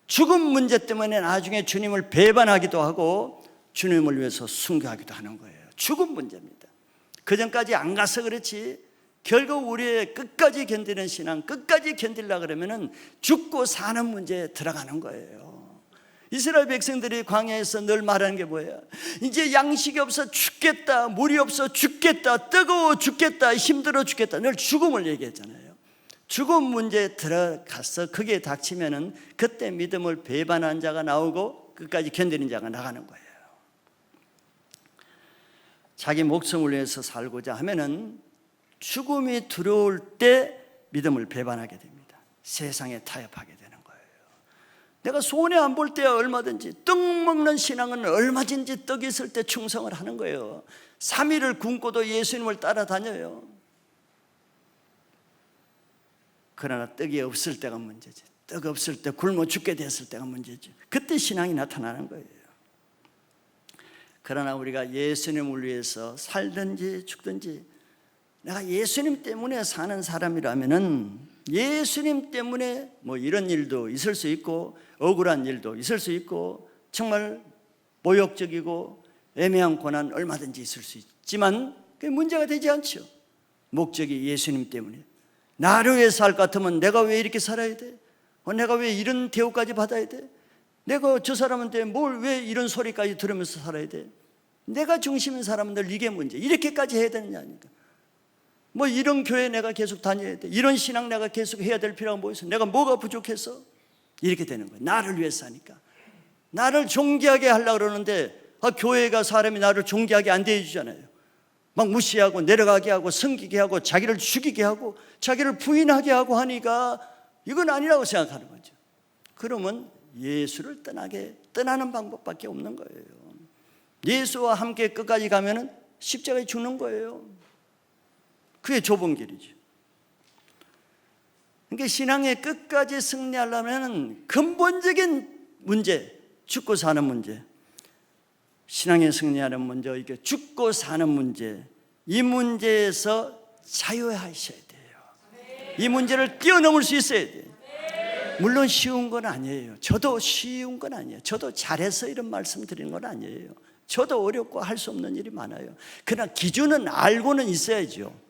B: 죽음 문제 때문에 나중에 주님을 배반하기도 하고 주님을 위해서 순교하기도 하는 거예요. 죽음 문제입니다. 그 전까지 안 가서 그렇지, 결국 우리의 끝까지 견디는 신앙, 끝까지 견디려고 그러면은 죽고 사는 문제에 들어가는 거예요. 이스라엘 백성들이 광야에서 늘 말하는 게 뭐예요? 이제 양식이 없어 죽겠다, 물이 없어 죽겠다, 뜨거워 죽겠다, 힘들어 죽겠다, 늘 죽음을 얘기했잖아요. 죽음 문제에 들어가서 그게 닥치면은 그때 믿음을 배반한 자가 나오고 끝까지 견디는 자가 나가는 거예요. 자기 목숨을 위해서 살고자 하면은 죽음이 들어올 때 믿음을 배반하게 됩니다. 세상에 타협하게 되는 거예요. 내가 손해 안 볼 때야 얼마든지, 떡 먹는 신앙은 얼마든지 떡이 있을 때 충성을 하는 거예요. 3일을 굶고도 예수님을 따라다녀요. 그러나 떡이 없을 때가 문제지. 떡 없을 때 굶어 죽게 됐을 때가 문제지. 그때 신앙이 나타나는 거예요. 그러나 우리가 예수님을 위해서 살든지 죽든지, 내가 예수님 때문에 사는 사람이라면은 예수님 때문에 뭐 이런 일도 있을 수 있고 억울한 일도 있을 수 있고 정말 모욕적이고 애매한 고난 얼마든지 있을 수 있지만 그게 문제가 되지 않죠. 목적이 예수님 때문에. 나를 위해 살 것 같으면 내가 왜 이렇게 살아야 돼? 내가 왜 이런 대우까지 받아야 돼? 내가 저 사람한테 뭘 왜 이런 소리까지 들으면서 살아야 돼? 내가 중심인 사람들 이게 문제. 이렇게까지 해야 되느냐니까. 뭐 이런 교회 내가 계속 다녀야 돼, 이런 신앙 내가 계속 해야 될 필요가 뭐 있어? 내가 뭐가 부족해서? 이렇게 되는 거예요. 나를 위해서 하니까. 나를 존귀하게 하려고 그러는데 교회가 사람이 나를 존귀하게 안 대해주잖아요. 막 무시하고 내려가게 하고 섬기게 하고 자기를 죽이게 하고 자기를 부인하게 하고 하니까 이건 아니라고 생각하는 거죠. 그러면 예수를 떠나는 방법밖에 없는 거예요. 예수와 함께 끝까지 가면은 십자가에 죽는 거예요. 그게 좁은 길이죠. 그러니까 신앙의 끝까지 승리하려면 근본적인 문제, 죽고 사는 문제, 신앙에 승리하는 문제, 이게 죽고 사는 문제, 이 문제에서 자유하셔야 돼요. 이 문제를 뛰어넘을 수 있어야 돼요. 물론 쉬운 건 아니에요. 저도 쉬운 건 아니에요. 저도 잘해서 이런 말씀 드리는 건 아니에요. 저도 어렵고 할 수 없는 일이 많아요. 그러나 기준은 알고는 있어야죠.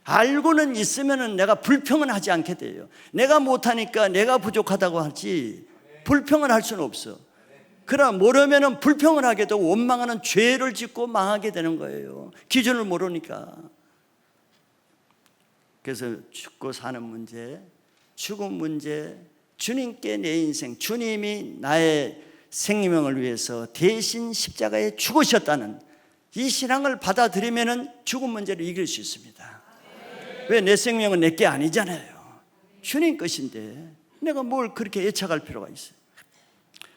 B: 알고는 있으면 내가 불평은 하지 않게 돼요. 내가 못하니까 내가 부족하다고 하지 불평을 할 수는 없어. 그러나 모르면 불평을 하게 되고 원망하는 죄를 짓고 망하게 되는 거예요. 기준을 모르니까. 그래서 죽고 사는 문제, 죽음 문제, 주님께 내 인생, 주님이 나의 생명을 위해서 대신 십자가에 죽으셨다는 이 신앙을 받아들이면 죽음 문제를 이길 수 있습니다. 왜? 내 생명은 내게 아니잖아요. 주님 것인데 내가 뭘 그렇게 애착할 필요가 있어요.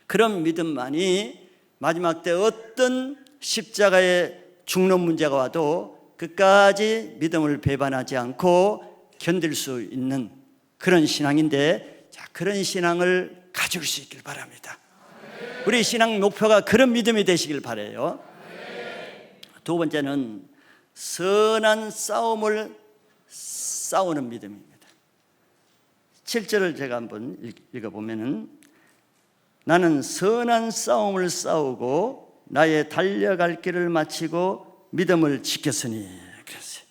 B: 그런 믿음만이 마지막 때 어떤 십자가에 죽는 문제가 와도 끝까지 믿음을 배반하지 않고 견딜 수 있는 그런 신앙인데, 자, 그런 신앙을 가질 수 있길 바랍니다. 우리 신앙 목표가 그런 믿음이 되시길 바라요. 두 번째는 선한 싸움을 싸우는 믿음입니다. 7절을 제가 한번 읽어보면은, 나는 선한 싸움을 싸우고 나의 달려갈 길을 마치고 믿음을 지켰으니. 그랬어요.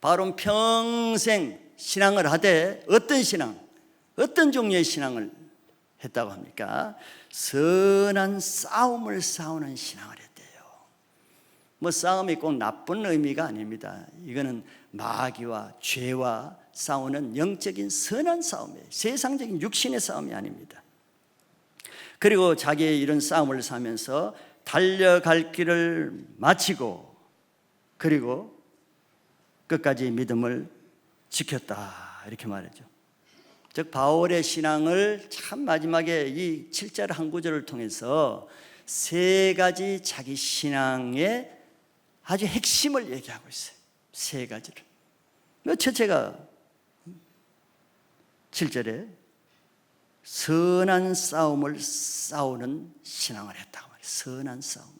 B: 바로 평생 신앙을 하되 어떤 신앙, 어떤 종류의 신앙을 했다고 합니까? 선한 싸움을 싸우는 신앙을 했대요. 뭐 싸움이 꼭 나쁜 의미가 아닙니다. 이거는 마귀와 죄와 싸우는 영적인 선한 싸움이에요. 세상적인 육신의 싸움이 아닙니다. 그리고 자기의 이런 싸움을 사면서 달려갈 길을 마치고 그리고 끝까지 믿음을 지켰다, 이렇게 말하죠. 즉 바울의 신앙을 참 마지막에 이 7절 한 구절을 통해서 세 가지 자기 신앙의 아주 핵심을 얘기하고 있어요. 세 가지를. 첫째가 7절에 선한 싸움을 싸우는 신앙을 했다고 말해요. 선한 싸움을.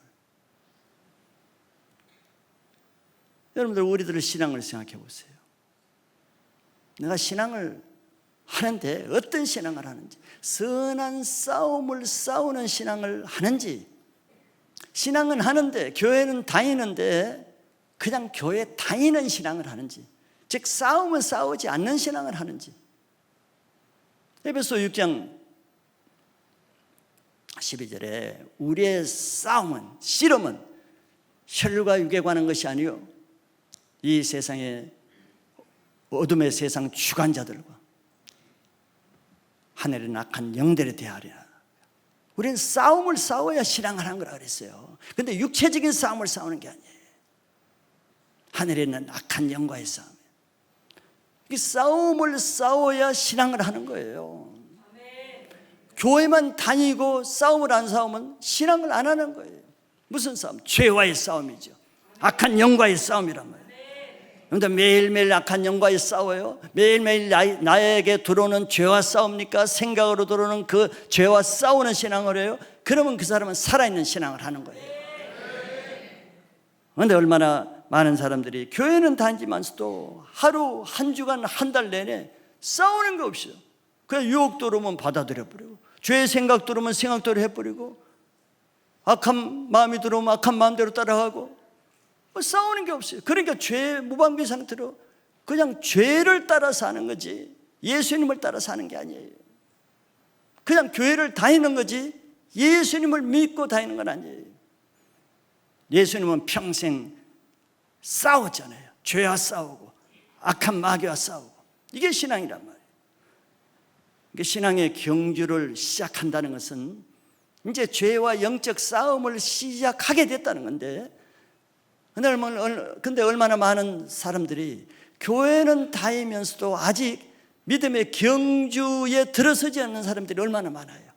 B: 여러분들, 우리들의 신앙을 생각해 보세요. 내가 신앙을 하는데 어떤 신앙을 하는지, 선한 싸움을 싸우는 신앙을 하는지, 신앙은 하는데, 교회는 다니는데 그냥 교회 다니는 신앙을 하는지, 즉 싸움은 싸우지 않는 신앙을 하는지. 에베소 6장 12절에 우리의 싸움은, 씨름은 혈과 육에 관한 것이 아니요 이 세상의 어둠의 세상 주관자들과 하늘의 악한 영들에 대하리라. 우리는 싸움을 싸워야 신앙을 하는 거라 그랬어요. 그런데 육체적인 싸움을 싸우는 게 아니에요. 하늘에 있는 악한 영과의 싸움. 이 싸움을 싸워야 신앙을 하는 거예요. 교회만 다니고 싸움을 안 싸우면 신앙을 안 하는 거예요. 무슨 싸움? 죄와의 싸움이죠. 악한 영과의 싸움이란 말이에요. 그런데 매일매일 악한 영과의 싸워요. 매일매일 나에게 들어오는 죄와 싸웁니까? 생각으로 들어오는 그 죄와 싸우는 신앙을 해요. 그러면 그 사람은 살아있는 신앙을 하는 거예요. 그런데 얼마나 많은 사람들이 교회는 다니지만서도 하루, 한 주간, 한 달 내내 싸우는 거 없어요. 그냥 유혹 들어오면 받아들여버리고, 죄의 생각 들어오면 생각대로 해버리고, 악한 마음이 들어오면 악한 마음대로 따라가고, 뭐 싸우는 게 없어요. 그러니까 죄 무방비 상태로 그냥 죄를 따라 사는 거지 예수님을 따라 사는 게 아니에요. 그냥 교회를 다니는 거지 예수님을 믿고 다니는 건 아니에요. 예수님은 평생 싸웠잖아요. 죄와 싸우고 악한 마귀와 싸우고. 이게 신앙이란 말이에요. 그러니까 신앙의 경주를 시작한다는 것은 이제 죄와 영적 싸움을 시작하게 됐다는 건데, 근데 얼마나 많은 사람들이 교회는 다니면서도 아직 믿음의 경주에 들어서지 않는 사람들이 얼마나 많아요.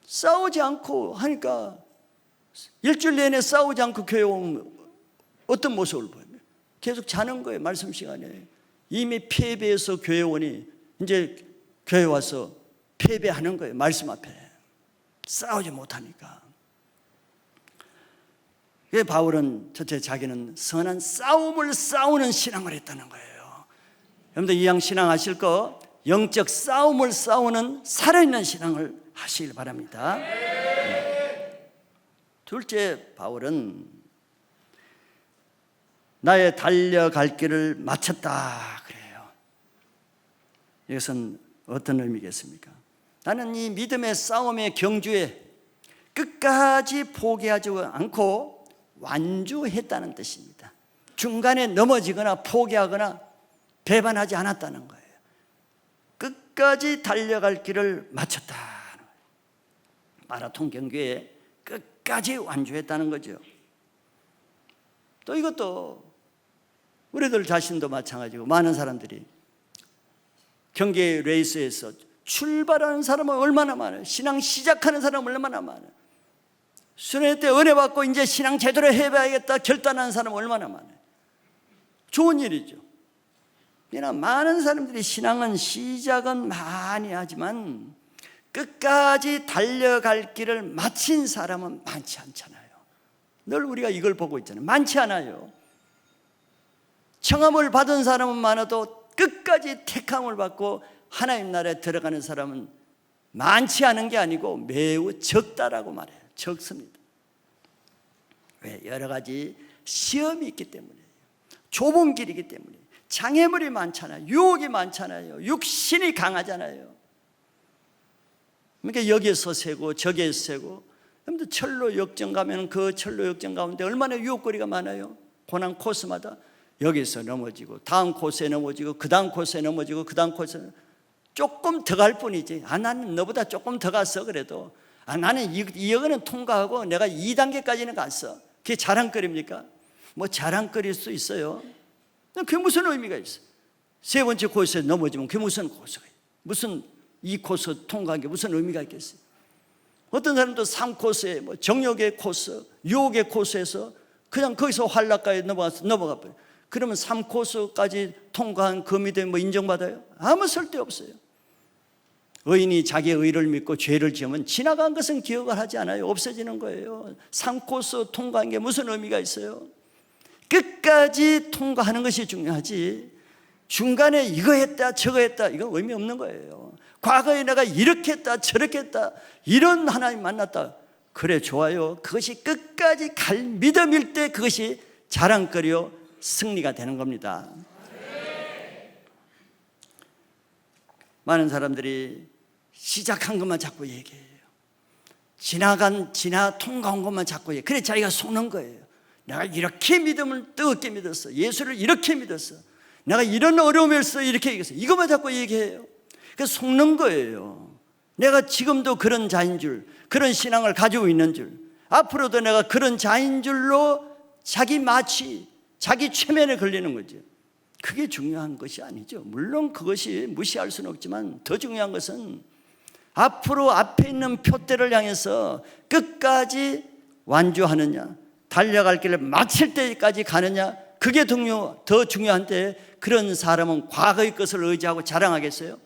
B: 싸우지 않고 하니까 일주일 내내 싸우지 않고 교회 오면 어떤 모습을 보여요? 계속 자는 거예요. 말씀 시간에 이미 패배해서 교회 오니 이제 교회 와서 패배하는 거예요. 말씀 앞에 싸우지 못하니까. 그래서 바울은 첫째 자기는 선한 싸움을 싸우는 신앙을 했다는 거예요. 여러분들 이왕 신앙 하실 거 영적 싸움을 싸우는 살아있는 신앙을 하시길 바랍니다. 둘째, 바울은 나의 달려갈 길을 마쳤다 그래요. 이것은 어떤 의미겠습니까? 나는 이 믿음의 싸움의 경주에 끝까지 포기하지 않고 완주했다는 뜻입니다. 중간에 넘어지거나 포기하거나 배반하지 않았다는 거예요. 끝까지 달려갈 길을 마쳤다. 마라톤 경기에 끝까지 완주했다는 거죠. 또 이것도 우리들 자신도 마찬가지고, 많은 사람들이 경기 레이스에서 출발하는 사람은 얼마나 많아요. 신앙 시작하는 사람은 얼마나 많아요. 수련회 때 은혜 받고 이제 신앙 제대로 해봐야겠다 결단하는 사람은 얼마나 많아요. 좋은 일이죠. 그러나 많은 사람들이 신앙은 시작은 많이 하지만 끝까지 달려갈 길을 마친 사람은 많지 않잖아요. 늘 우리가 이걸 보고 있잖아요. 많지 않아요. 청함을 받은 사람은 많아도 끝까지 택함을 받고 하나님 나라에 들어가는 사람은 많지 않은 게 아니고 매우 적다라고 말해요. 적습니다. 왜? 여러 가지 시험이 있기 때문이에요. 좁은 길이기 때문이에요. 장애물이 많잖아요. 유혹이 많잖아요. 육신이 강하잖아요. 그러니까 여기에서 세고 저기에서 세고, 여러분들 철로 역정 가면 그 철로 역정 가운데 얼마나 유혹거리가 많아요. 고난 코스마다 여기서 넘어지고 다음 코스에 넘어지고 그 다음 코스에 넘어지고 그 다음 코스에 조금 더 갈 뿐이지. 나는 너보다 조금 더 갔어. 그래도 나는 이 여기는 통과하고 내가 2단계까지는 갔어. 그게 자랑거리입니까? 뭐 자랑거릴 수 있어요. 그게 무슨 의미가 있어? 세 번째 코스에 넘어지면 그게 무슨 코스가 있어요? 무슨 이 코스 통과한 게 무슨 의미가 있겠어요? 어떤 사람도 3코스에 뭐 정욕의 코스, 유혹의 코스에서 그냥 거기서 환락까지 넘어가 버려요. 그러면 3코스까지 통과한 그 믿음이 뭐 인정받아요? 아무 쓸데없어요. 의인이 자기의 의를 믿고 죄를 지으면 지나간 것은 기억을 하지 않아요. 없어지는 거예요. 3코스 통과한 게 무슨 의미가 있어요? 끝까지 통과하는 것이 중요하지, 중간에 이거 했다 저거 했다 이건 의미 없는 거예요. 과거에 내가 이렇게 했다 저렇게 했다 이런 하나님 만났다, 그래 좋아요. 그것이 끝까지 갈 믿음일 때 그것이 자랑거리요 승리가 되는 겁니다. 많은 사람들이 시작한 것만 자꾸 얘기해요. 통과한 것만 자꾸 얘기해요. 그래 자기가 속는 거예요. 내가 이렇게 믿음을 뜨겁게 믿었어. 예수를 이렇게 믿었어. 내가 이런 어려움에서 이렇게 이겼어. 이것만 자꾸 얘기해요. 그래서 속는 거예요. 내가 지금도 그런 자인 줄, 그런 신앙을 가지고 있는 줄, 앞으로도 내가 그런 자인 줄로 자기 최면에 걸리는 거죠. 그게 중요한 것이 아니죠. 물론 그것이 무시할 수는 없지만 더 중요한 것은 앞으로 앞에 있는 표대를 향해서 끝까지 완주하느냐, 달려갈 길을 마칠 때까지 가느냐, 그게 더 중요한데, 그런 사람은 과거의 것을 의지하고 자랑하겠어요?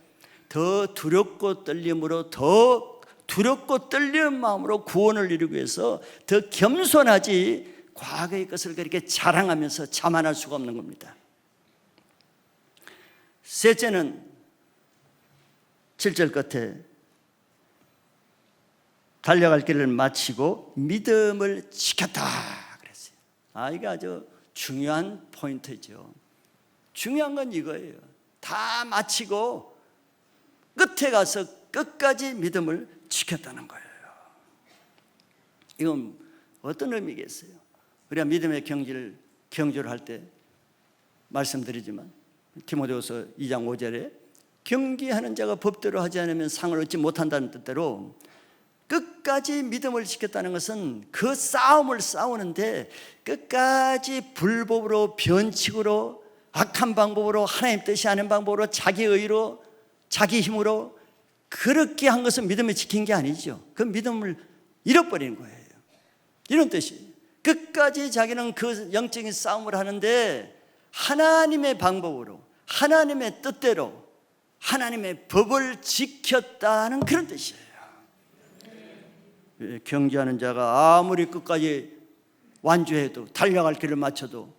B: 더 두렵고 떨림으로, 더 두렵고 떨리는 마음으로 구원을 이루기 위해서 더 겸손하지 과거의 것을 그렇게 자랑하면서 자만할 수가 없는 겁니다. 셋째는 7절 끝에 달려갈 길을 마치고 믿음을 지켰다 그랬어요. 이게 아주 중요한 포인트죠. 중요한 건 이거예요. 다 마치고 끝에 가서 끝까지 믿음을 지켰다는 거예요. 이건 어떤 의미겠어요? 우리가 믿음의 경주를 할 때 말씀드리지만, 디모데후서 2장 5절에 경기하는 자가 법대로 하지 않으면 상을 얻지 못한다는 뜻대로, 끝까지 믿음을 지켰다는 것은 그 싸움을 싸우는데 끝까지 불법으로, 변칙으로, 악한 방법으로, 하나님 뜻이 아닌 방법으로, 자기 의로, 자기 힘으로 그렇게 한 것은 믿음을 지킨 게 아니죠. 그 믿음을 잃어버리는 거예요. 이런 뜻이에요. 끝까지 자기는 그 영적인 싸움을 하는데 하나님의 방법으로, 하나님의 뜻대로, 하나님의 법을 지켰다는 그런 뜻이에요. 경주하는 자가 아무리 끝까지 완주해도, 달려갈 길을 마쳐도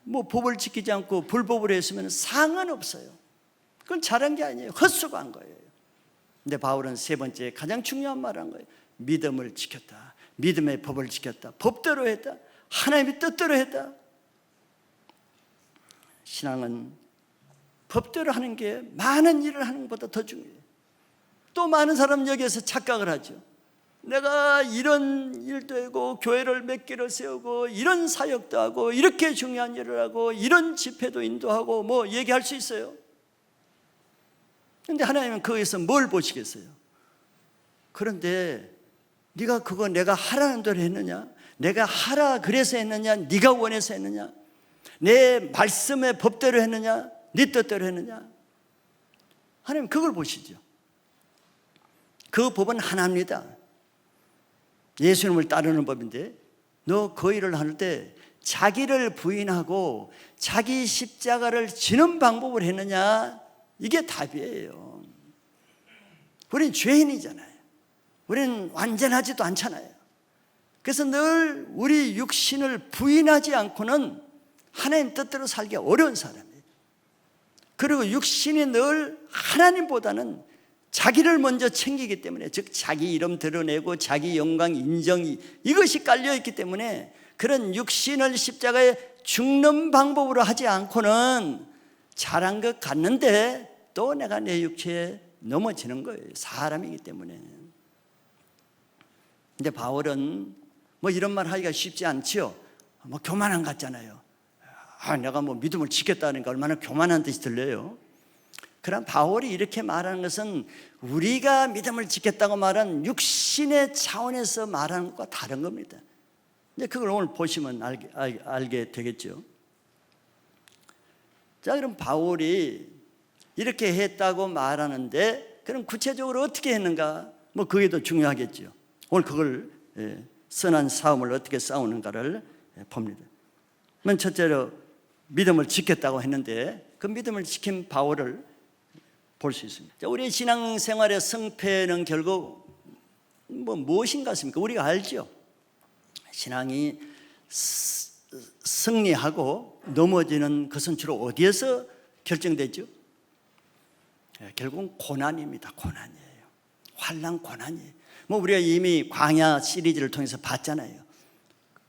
B: 뭐 법을 지키지 않고 불법으로 했으면 상은 없어요. 그건 잘한 게 아니에요. 헛수고한 거예요. 근데 바울은 세 번째 가장 중요한 말을 한 거예요. 믿음을 지켰다. 믿음의 법을 지켰다. 법대로 했다. 하나님의 뜻대로 했다. 신앙은 법대로 하는 게 많은 일을 하는 것보다 더 중요해요. 또 많은 사람은 여기에서 착각을 하죠. 내가 이런 일도 하고 교회를 몇 개를 세우고 이런 사역도 하고 이렇게 중요한 일을 하고 이런 집회도 인도하고 뭐 얘기할 수 있어요. 그런데 하나님은 거기서 뭘 보시겠어요? 그런데 네가 그거 내가 하라는 대로 했느냐? 내가 하라 그래서 했느냐? 네가 원해서 했느냐? 내 말씀의 법대로 했느냐? 네 뜻대로 했느냐? 하나님 그걸 보시죠. 그 법은 하나입니다. 예수님을 따르는 법인데 너 그 일을 할 때 자기를 부인하고 자기 십자가를 지는 방법을 했느냐? 이게 답이에요. 우린 죄인이잖아요. 우리는 완전하지도 않잖아요. 그래서 늘 우리 육신을 부인하지 않고는 하나님 뜻대로 살기가 어려운 사람이에요. 그리고 육신이 늘 하나님보다는 자기를 먼저 챙기기 때문에, 즉 자기 이름 드러내고 자기 영광 인정이 이것이 깔려있기 때문에 그런 육신을 십자가에 죽는 방법으로 하지 않고는 잘한 것 같는데 또 내가 내 육체에 넘어지는 거예요. 사람이기 때문에. 근데 바울은 뭐 이런 말 하기가 쉽지 않지요. 뭐 교만한 것 같잖아요. 내가 뭐 믿음을 지켰다니까 얼마나 교만한 듯이 들려요. 그럼 바울이 이렇게 말하는 것은 우리가 믿음을 지켰다고 말한 육신의 차원에서 말하는 것과 다른 겁니다. 이제 그걸 오늘 보시면 알게 되겠죠. 자, 그럼 바울이 이렇게 했다고 말하는데 그럼 구체적으로 어떻게 했는가? 뭐 그게 더 중요하겠죠. 오늘 그걸 선한 싸움을 어떻게 싸우는가를 봅니다. 맨 첫째로 믿음을 지켰다고 했는데 그 믿음을 지킨 바울을 볼 수 있습니다. 자, 우리의 신앙생활의 승패는 결국 무엇인가 싶습니까? 우리가 알죠. 신앙이 승리하고 넘어지는 것은 주로 어디에서 결정되죠? 결국은 고난입니다. 고난이에요. 환난 고난이에요. 뭐 우리가 이미 광야 시리즈를 통해서 봤잖아요.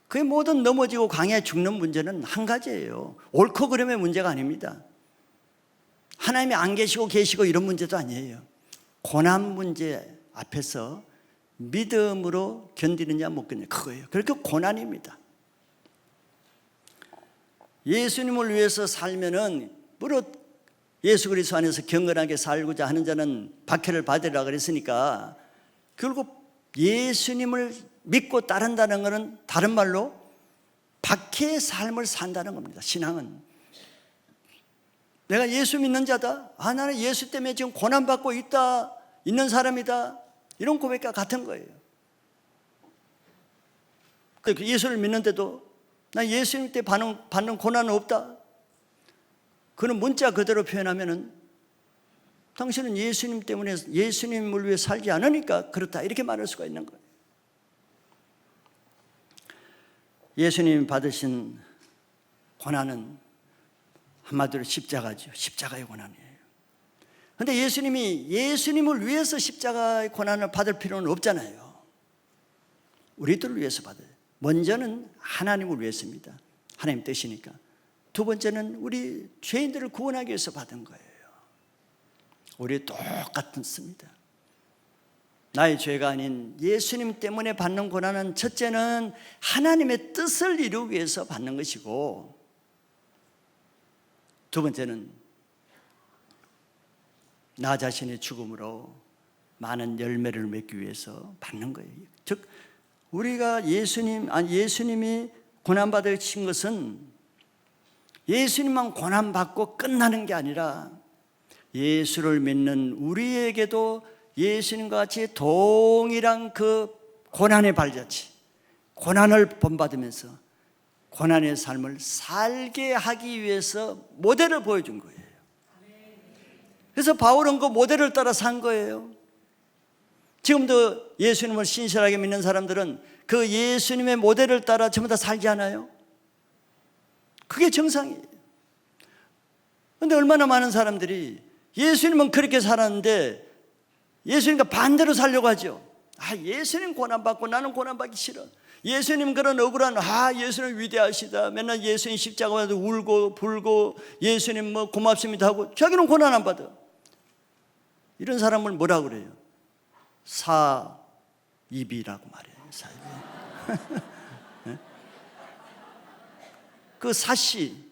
B: 그의 모든 넘어지고 광야에 죽는 문제는 한 가지예요. 옳고 그름의 문제가 아닙니다. 하나님이 안 계시고 계시고 이런 문제도 아니에요. 고난 문제 앞에서 믿음으로 견디느냐 못 견디느냐 그거예요. 그렇게 고난입니다. 예수님을 위해서 살면은 무릇 예수 그리스도 안에서 경건하게 살고자 하는 자는 박해를 받으라 그랬으니까 결국 예수님을 믿고 따른다는 것은 다른 말로 박해의 삶을 산다는 겁니다. 신앙은 내가 예수 믿는 자다. 나는 예수 때문에 지금 고난받고 있는 사람이다. 이런 고백과 같은 거예요. 예수를 믿는데도 나 예수님 때 받는 고난은 없다. 그는 문자 그대로 표현하면은 당신은 예수님 때문에 예수님을 위해 살지 않으니까 그렇다. 이렇게 말할 수가 있는 거예요. 예수님이 받으신 고난은 한마디로 십자가죠. 십자가의 고난이에요. 그런데 예수님이 예수님을 위해서 십자가의 고난을 받을 필요는 없잖아요. 우리들을 위해서 받아요. 먼저는 하나님을 위해서입니다. 하나님 뜻이니까. 두 번째는 우리 죄인들을 구원하기 위해서 받은 거예요. 우리 똑같습니다. 나의 죄가 아닌 예수님 때문에 받는 고난은 첫째는 하나님의 뜻을 이루기 위해서 받는 것이고 두 번째는 나 자신의 죽음으로 많은 열매를 맺기 위해서 받는 거예요. 즉 우리가 예수님이 고난받으신 것은 예수님만 고난받고 끝나는 게 아니라 예수를 믿는 우리에게도 예수님과 같이 동일한 그 고난의 발자취, 고난을 본받으면서 고난의 삶을 살게 하기 위해서 모델을 보여준 거예요. 그래서 바울은 그 모델을 따라 산 거예요. 지금도 예수님을 신실하게 믿는 사람들은 그 예수님의 모델을 따라 전부 다 살지 않아요? 그게 정상이에요. 그런데 얼마나 많은 사람들이 예수님은 그렇게 살았는데 예수님과 반대로 살려고 하죠. 예수님 고난받고 나는 고난받기 싫어. 예수님 그런 억울한 예수님 위대하시다. 맨날 예수님 십자가에도 울고 불고 예수님 뭐 고맙습니다 하고 자기는 고난 안 받아. 이런 사람을 뭐라고 그래요? 입이라고 말해요. 사입이. 그 사시,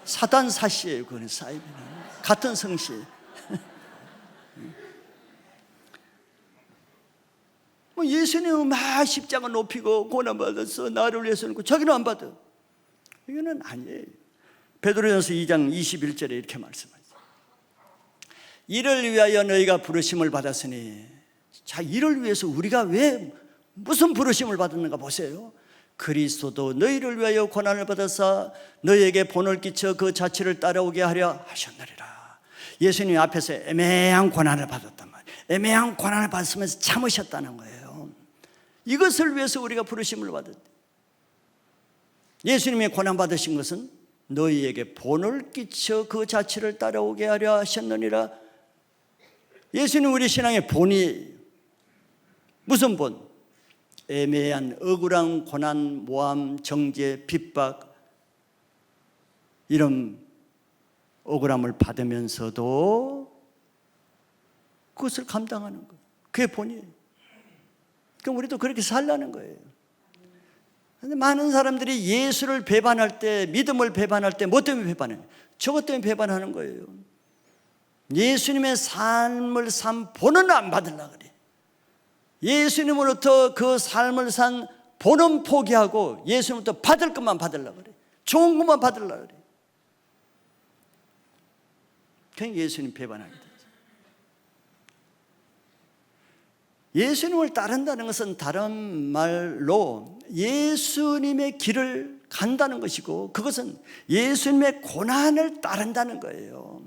B: 사단 사시예요. 그건 사입이는 같은 성씨. 뭐 예수님은 막 십자가 높이고 고난 받았어. 나를 위해서는 자기는 안 받아. 이거는 아니에요. 베드로전서 2장 21절에 이렇게 말씀하죠. 이를 위하여 너희가 부르심을 받았으니, 자, 이를 위해서 우리가 왜 무슨 부르심을 받았는가 보세요. 그리스도도 너희를 위하여 고난을 받아서 너희에게 본을 끼쳐 그 자취를 따라오게 하려 하셨느니라. 예수님 앞에서 애매한 고난을 받았단 말이에요. 애매한 고난을 받으면서 참으셨다는 거예요. 이것을 위해서 우리가 부르심을 받았대. 예수님이 고난 받으신 것은 너희에게 본을 끼쳐 그 자취를 따라오게 하려 하셨느니라. 예수님 우리 신앙의 본이 무슨 본? 애매한 억울한 고난, 모함, 정죄, 핍박, 이런 억울함을 받으면서도 그것을 감당하는 거예요. 그게 본이에요. 그럼 우리도 그렇게 살라는 거예요. 그런데 많은 사람들이 예수를 배반할 때, 믿음을 배반할 때 뭐 때문에 배반해요? 저것 때문에 배반하는 거예요. 예수님의 삶을 산 본은 안 받으려고 그래. 예수님으로부터 그 삶을 산 본은 포기하고 예수님으로부터 받을 것만 받으려고 그래. 좋은 것만 받으려고 그래. 그냥 예수님 배반하게 되죠. 예수님을 따른다는 것은 다른 말로 예수님의 길을 간다는 것이고, 그것은 예수님의 고난을 따른다는 거예요.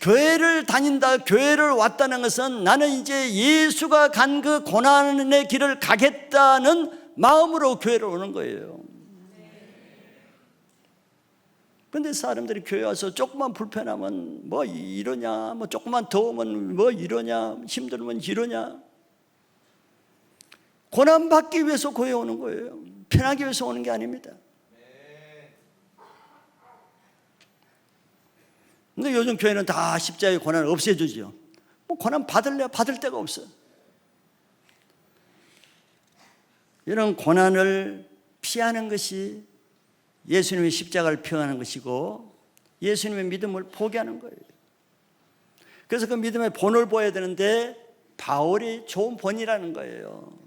B: 교회를 다닌다, 교회를 왔다는 것은 나는 이제 예수가 간 그 고난의 길을 가겠다는 마음으로 교회를 오는 거예요. 그런데 사람들이 교회 와서 조금만 불편하면 뭐 이러냐, 뭐 조금만 더우면 뭐 이러냐, 힘들면 이러냐. 고난받기 위해서 교회에 오는 거예요. 편하기 위해서 오는 게 아닙니다. 근데 요즘 교회는 다 십자가의 고난을 없애주죠. 뭐 고난 받을 데가 없어요. 이런 고난을 피하는 것이 예수님의 십자가를 피하는 것이고 예수님의 믿음을 포기하는 거예요. 그래서 그 믿음의 본을 보여야 되는데 바울이 좋은 본이라는 거예요.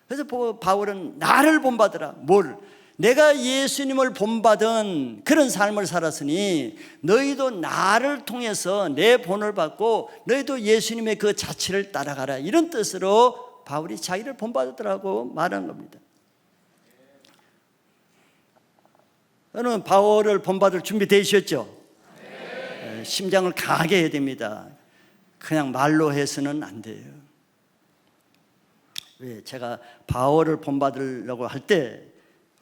B: 그래서 바울은 나를 본받으라. 뭘? 내가 예수님을 본받은 그런 삶을 살았으니 너희도 나를 통해서 내 본을 받고 너희도 예수님의 그 자취를 따라가라. 이런 뜻으로 바울이 자기를 본받으라고 말한 겁니다. 여러분, 바울을 본받을 준비 되셨죠? 네. 심장을 강하게 해야 됩니다. 그냥 말로 해서는 안 돼요. 왜? 제가 바울을 본받으려고 할 때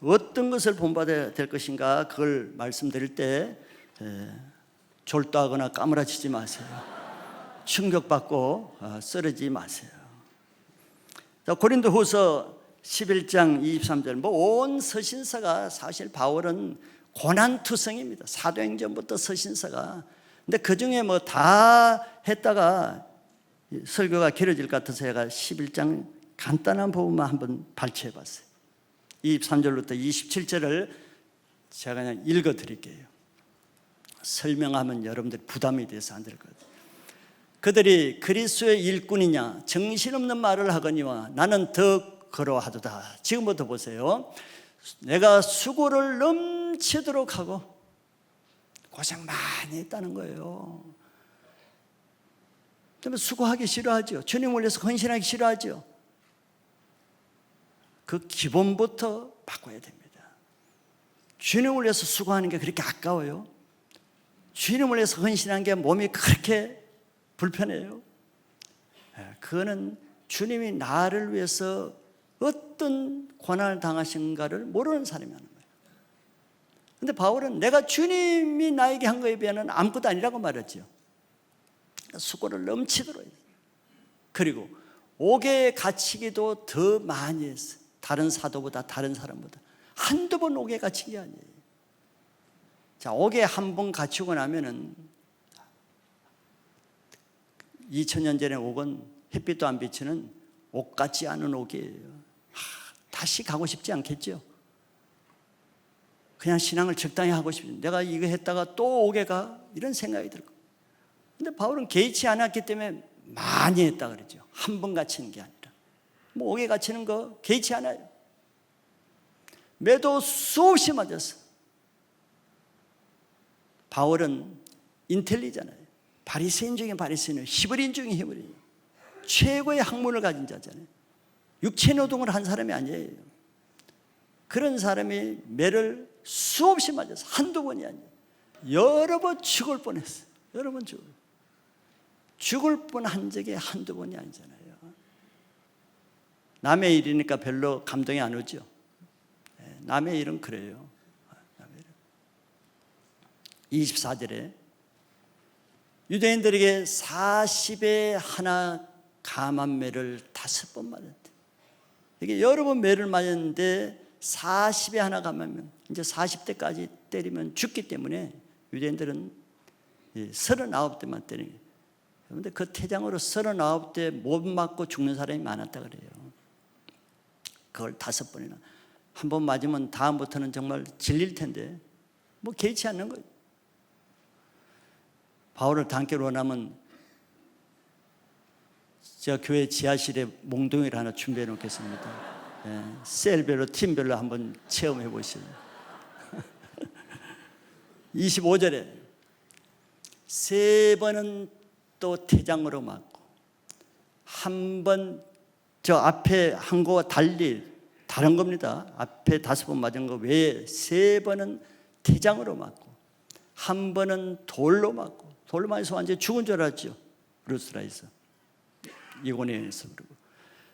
B: 어떤 것을 본받아야 될 것인가 그걸 말씀드릴 때 졸도하거나 까무라치지 마세요. 충격받고 쓰러지지 마세요. 고린도후서 11장 23절 뭐 온 서신서가 사실 바울은 고난투성입니다. 사도행전부터 서신서가. 근데 그중에 뭐 다 했다가 설교가 길어질 것 같아서 제가 11장 간단한 부분만 한번 발췌해 봤어요. 23절부터 27절을 제가 그냥 읽어 드릴게요. 설명하면 여러분들이 부담이 돼서 안 될 것 같아요. 그들이 그리스도의 일꾼이냐 정신없는 말을 하거니와 나는 더 그러하도다. 지금부터 보세요. 내가 수고를 넘치도록 하고 고생 많이 했다는 거예요. 그러면 수고하기 싫어하죠. 주님을 위해서 헌신하기 싫어하죠. 그 기본부터 바꿔야 됩니다. 주님을 위해서 수고하는 게 그렇게 아까워요? 주님을 위해서 헌신하는 게 몸이 그렇게 불편해요? 그거는 주님이 나를 위해서 어떤 고난을 당하신가를 모르는 사람이 하는 거예요. 그런데 바울은 내가 주님이 나에게 한 거에 비하면 아무것도 아니라고 말했죠. 수고를 넘치도록 했어요. 그리고 옥에 갇히기도 더 많이 했어요. 다른 사도보다, 다른 사람보다. 한두 번 옥에 갇힌 게 아니에요. 자, 옥에 한 번 갇히고 나면은 2000년 전에 옥은 햇빛도 안 비치는 옥 같지 않은 옥이에요. 다시 가고 싶지 않겠죠? 그냥 신앙을 적당히 하고 싶죠. 내가 이거 했다가 또 옥에 가? 이런 생각이 들고. 근데 바울은 개의치 않았기 때문에 많이 했다 그러죠. 한 번 갇히는 게 아니라. 뭐 옥에 갇히는 거 개의치 않아요. 매도 수없이 맞았어. 바울은 인텔리잖아요. 바리새인 중에 바리새인, 히브리인 중에 히브리인, 최고의 학문을 가진 자잖아요. 육체 노동을 한 사람이 아니에요. 그런 사람이 매를 수없이 맞아서 한두 번이 아니에요. 여러 번 죽을 뻔했어요. 여러 번 죽을 뻔한 적이 한두 번이 아니잖아요. 남의 일이니까 별로 감동이 안 오죠. 남의 일은 그래요. 24절에 유대인들에게 40에 하나 감한 매를 5번 맞았대. 이게 여러 번 매를 맞았는데 40에 하나 감으면 이제 40대까지 때리면 죽기 때문에 유대인들은 39대만 때리는 거예요. 그런데 그 태장으로 39대 못 맞고 죽는 사람이 많았다 그래요. 그걸 5번이나. 한 번 맞으면 다음부터는 정말 질릴 텐데 뭐 개의치 않는 거예요. 바울을 닮기를 원하면 제가 교회 지하실에 몽둥이를 하나 준비해 놓겠습니다. 셀별로 팀별로 한번 체험해 보시죠. 25절에 3번은 또 태장으로 맞고, 한 번 저 앞에 한 거와 달리 다른 겁니다. 앞에 5번 맞은 거 외에 3번은 태장으로 맞고, 한 번은 돌로 맞고. 돌로 맞아서 완전히 죽은 줄 알았죠. 루스라에서, 이고니온에서. 그리고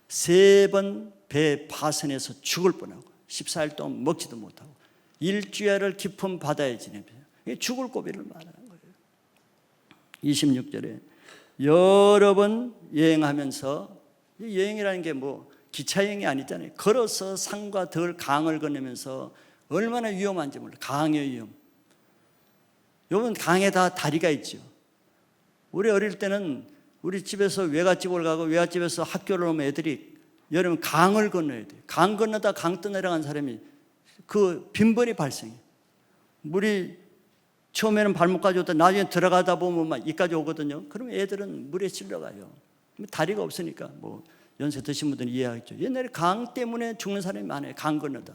B: 3번 배 파선에서 죽을 뻔하고 14일 동안 먹지도 못하고 일주일을 깊은 바다에 지내면서 죽을 고비를 말하는 거예요. 26절에 여러 번 여행하면서, 여행이라는 게 뭐 기차 여행이 아니잖아요. 걸어서 산과 덜 강을 건너면서 얼마나 위험한지 몰라요. 강의 위험. 요즘 강에 다 다리가 있죠. 우리 어릴 때는 우리 집에서 외갓집을 가고 외갓집에서 학교를 오면 애들이 여름에 강을 건너야 돼요. 강 건너다 강 떠내려간 사람이 그 빈번히 발생해요. 물이 처음에는 발목까지 오다 나중에 들어가다 보면 막 이까지 오거든요. 그러면 애들은 물에 찔러가요. 다리가 없으니까. 뭐 연세 드신 분들은 이해하겠죠. 옛날에 강 때문에 죽는 사람이 많아요. 강 건너다.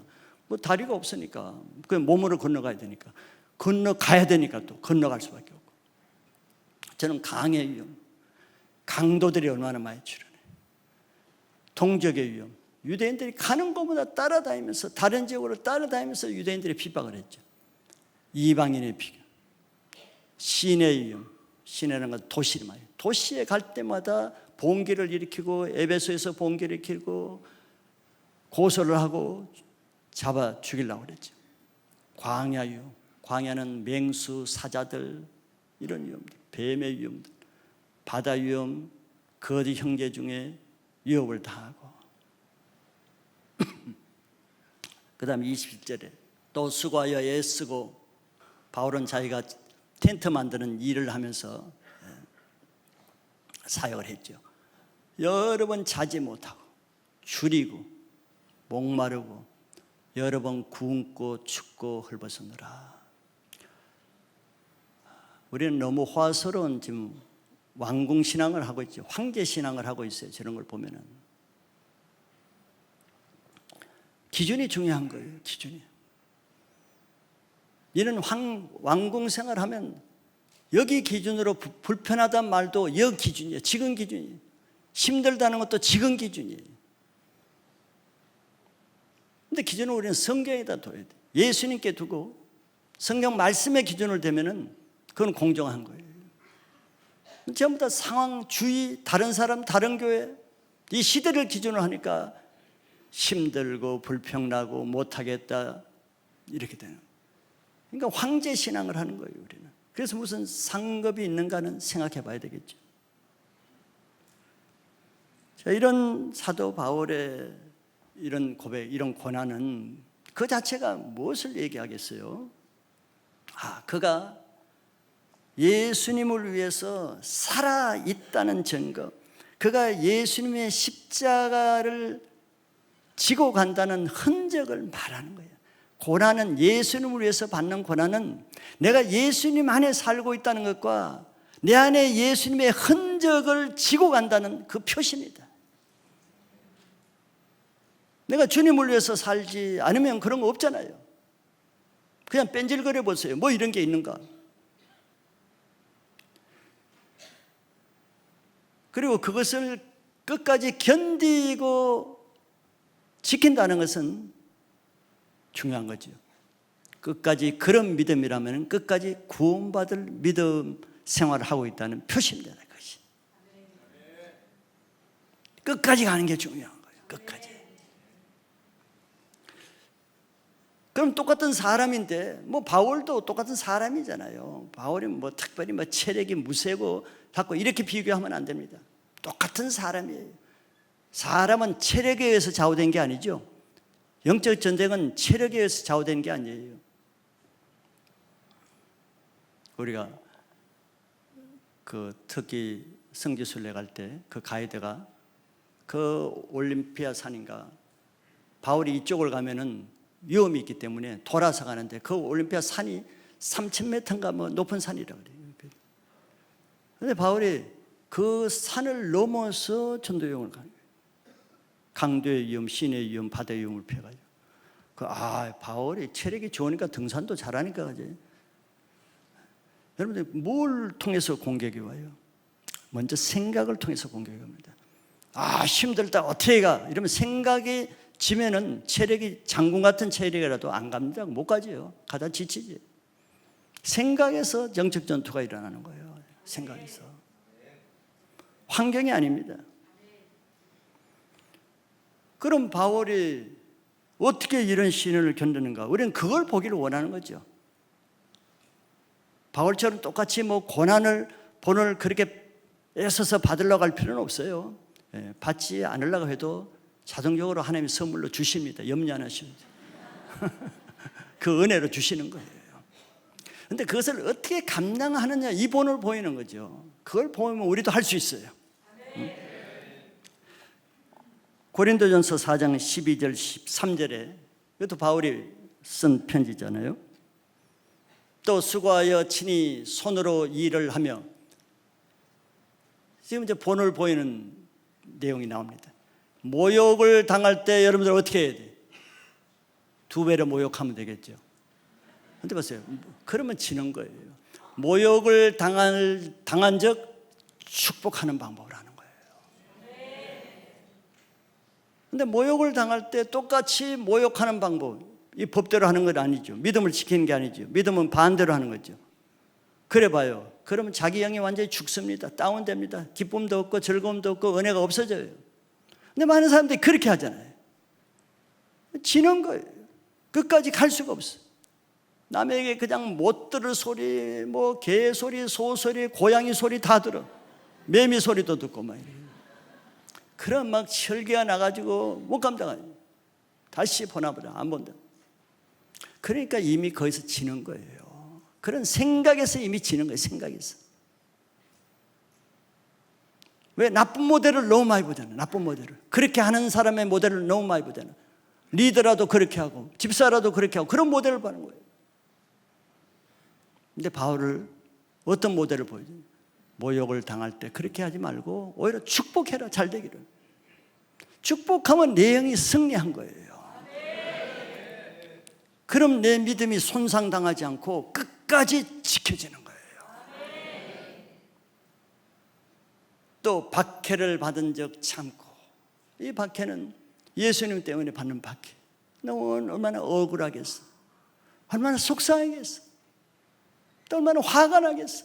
B: 뭐 다리가 없으니까, 그 몸으로 건너가야 되니까, 건너가야 되니까 또 건너갈 수밖에 없고. 저는 강의 위험, 강도들이 얼마나 많이 출연해요. 동족의 위험, 유대인들이 가는 곳마다 따라다니면서, 다른 지역으로 따라다니면서 유대인들이 핍박을 했죠. 이방인의 비교, 시내의 위험. 시내라는 건 도시를 말이에요. 도시에 갈 때마다 봉기를 일으키고, 에베소에서 봉기를 일으키고 고소를 하고 잡아 죽이려고 그랬죠. 광야 위험, 광야는 맹수, 사자들, 이런 위험들, 뱀의 위험들, 바다 위험, 거지 형제 중에 위협을 당하고. 그 다음에 27절에 또 수고하여 애쓰고, 바울은 자기가 텐트 만드는 일을 하면서 사역을 했죠. 여러 번 자지 못하고 줄이고 목마르고 여러 번 굶고 춥고 헐벗었노라. 우리는 너무 화스러운 지금 왕궁신앙을 하고 있죠. 황제신앙을 하고 있어요. 저런 걸 보면은. 기준이 중요한 거예요. 기준이. 이런 왕궁생활 하면 여기 기준으로 불편하단 말도 여기 기준이에요. 지금 기준이에요. 힘들다는 것도 지금 기준이에요. 근데 기준을 우리는 성경에다 둬야 돼. 예수님께 두고 성경 말씀의 기준을 대면은 그건 공정한 거예요. 전부 다 상황, 주의, 다른 사람, 다른 교회, 이 시대를 기준으로 하니까 힘들고 불평나고 못하겠다 이렇게 되는 거예요. 그러니까 황제 신앙을 하는 거예요, 우리는. 그래서 무슨 상급이 있는가는 생각해 봐야 되겠죠. 자, 이런 사도 바울의 이런 고백, 이런 고난은 그 자체가 무엇을 얘기하겠어요? 그가 예수님을 위해서 살아있다는 증거, 그가 예수님의 십자가를 지고 간다는 흔적을 말하는 거예요. 고난은, 예수님을 위해서 받는 고난은 내가 예수님 안에 살고 있다는 것과 내 안에 예수님의 흔적을 지고 간다는 그 표시입니다. 내가 주님을 위해서 살지 않으면 그런 거 없잖아요. 그냥 뺀질거려 보세요. 뭐 이런 게 있는가? 그리고 그것을 끝까지 견디고 지킨다는 것은 중요한 거죠. 끝까지 그런 믿음이라면 끝까지 구원받을 믿음 생활을 하고 있다는 표시입니다. 그것이. 끝까지 가는 게 중요한 거예요. 끝까지. 그럼 똑같은 사람인데, 뭐 바울도 똑같은 사람이잖아요. 바울이 뭐 특별히 뭐 체력이 무쇠고 자꾸 이렇게 비교하면 안 됩니다. 똑같은 사람이에요. 사람은 체력에 의해서 좌우된 게 아니죠. 영적 전쟁은 체력에 의해서 좌우된 게 아니에요. 우리가 특히 성지순례 갈 때 그 가이드가 그 올림피아 산인가, 바울이 이쪽을 가면은 위험이 있기 때문에 돌아서 가는데 그 올림피아 산이 3,000m인가 뭐 높은 산이라고 그래요. 그런데 바울이 그 산을 넘어서 전도여행을 가는 거예요. 강도의 위험, 신의 위험, 바다의 위험을 피해가지고. 바울이 체력이 좋으니까 등산도 잘하니까 그지. 여러분들 뭘 통해서 공격이 와요? 먼저 생각을 통해서 공격이 옵니다. 힘들다 어떻게 가? 이러면 생각이 지면은 체력이 장군 같은 체력이라도 안 갑니다. 못 가지요. 가다 지치지. 생각에서 영적 전투가 일어나는 거예요. 생각에서. 환경이 아닙니다. 그럼 바울이 어떻게 이런 시련을 견디는가? 우리는 그걸 보기를 원하는 거죠. 바울처럼 똑같이 뭐 고난을, 본을 그렇게 애써서 받으려고 할 필요는 없어요. 받지 않으려고 해도 자동적으로 하나님이 선물로 주십니다. 염려 안 하십니다. 그 은혜로 주시는 거예요. 그런데 그것을 어떻게 감당하느냐, 이 본을 보이는 거죠. 그걸 보면 우리도 할 수 있어요. 고린도전서 4장 12절 13절에, 이것도 바울이 쓴 편지잖아요. 또 수고하여 친히 손으로 일을 하며, 지금 이제 본을 보이는 내용이 나옵니다. 모욕을 당할 때 여러분들 어떻게 해야 돼? 2배로 모욕하면 되겠죠. 근데 보세요. 그러면 지는 거예요. 모욕을 당한 적 축복하는 방법을 하는 거예요. 근데 모욕을 당할 때 똑같이 모욕하는 방법, 이 법대로 하는 건 아니죠. 믿음을 지키는 게 아니죠. 믿음은 반대로 하는 거죠. 그래 봐요. 그러면 자기 영이 완전히 죽습니다. 다운됩니다. 기쁨도 없고 즐거움도 없고 은혜가 없어져요. 근데 많은 사람들이 그렇게 하잖아요. 지는 거예요. 끝까지 갈 수가 없어. 남에게 그냥 못 들을 소리, 뭐 개 소리, 소 소리, 고양이 소리 다 들어. 매미 소리도 듣고 막 이래요. 그럼 막 철기가 나가지고 못 감당해요. 다시 보나보다 안 본다. 그러니까 이미 거기서 지는 거예요. 그런 생각에서 이미 지는 거예요. 생각에서. 왜? 나쁜 모델을 너무 많이 보잖아요. 나쁜 모델을. 그렇게 하는 사람의 모델을 너무 많이 보잖아요. 리더라도 그렇게 하고 집사라도 그렇게 하고 그런 모델을 보는 거예요. 근데 바울을 어떤 모델을 보여줘요? 모욕을 당할 때 그렇게 하지 말고 오히려 축복해라. 잘 되기를. 축복하면 내 영이 승리한 거예요. 그럼 내 믿음이 손상당하지 않고 끝까지 지켜지는 거예요. 또 박해를 받은 적 참고, 이 박해는 예수님 때문에 받는 박해. 너무 얼마나 억울하겠어. 얼마나 속상하겠어. 또 얼마나 화가 나겠어.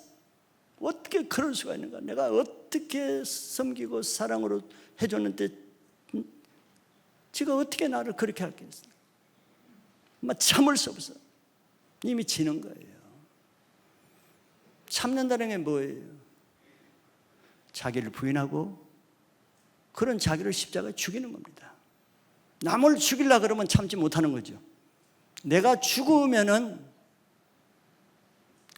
B: 어떻게 그럴 수가 있는가. 내가 어떻게 섬기고 사랑으로 해줬는데 지가 어떻게 나를 그렇게 하겠어. 참을 수 없어. 이미 지는 거예요. 참는다는 게 뭐예요? 자기를 부인하고 그런 자기를 십자가에 죽이는 겁니다. 남을 죽이려고 그러면 참지 못하는 거죠. 내가 죽으면은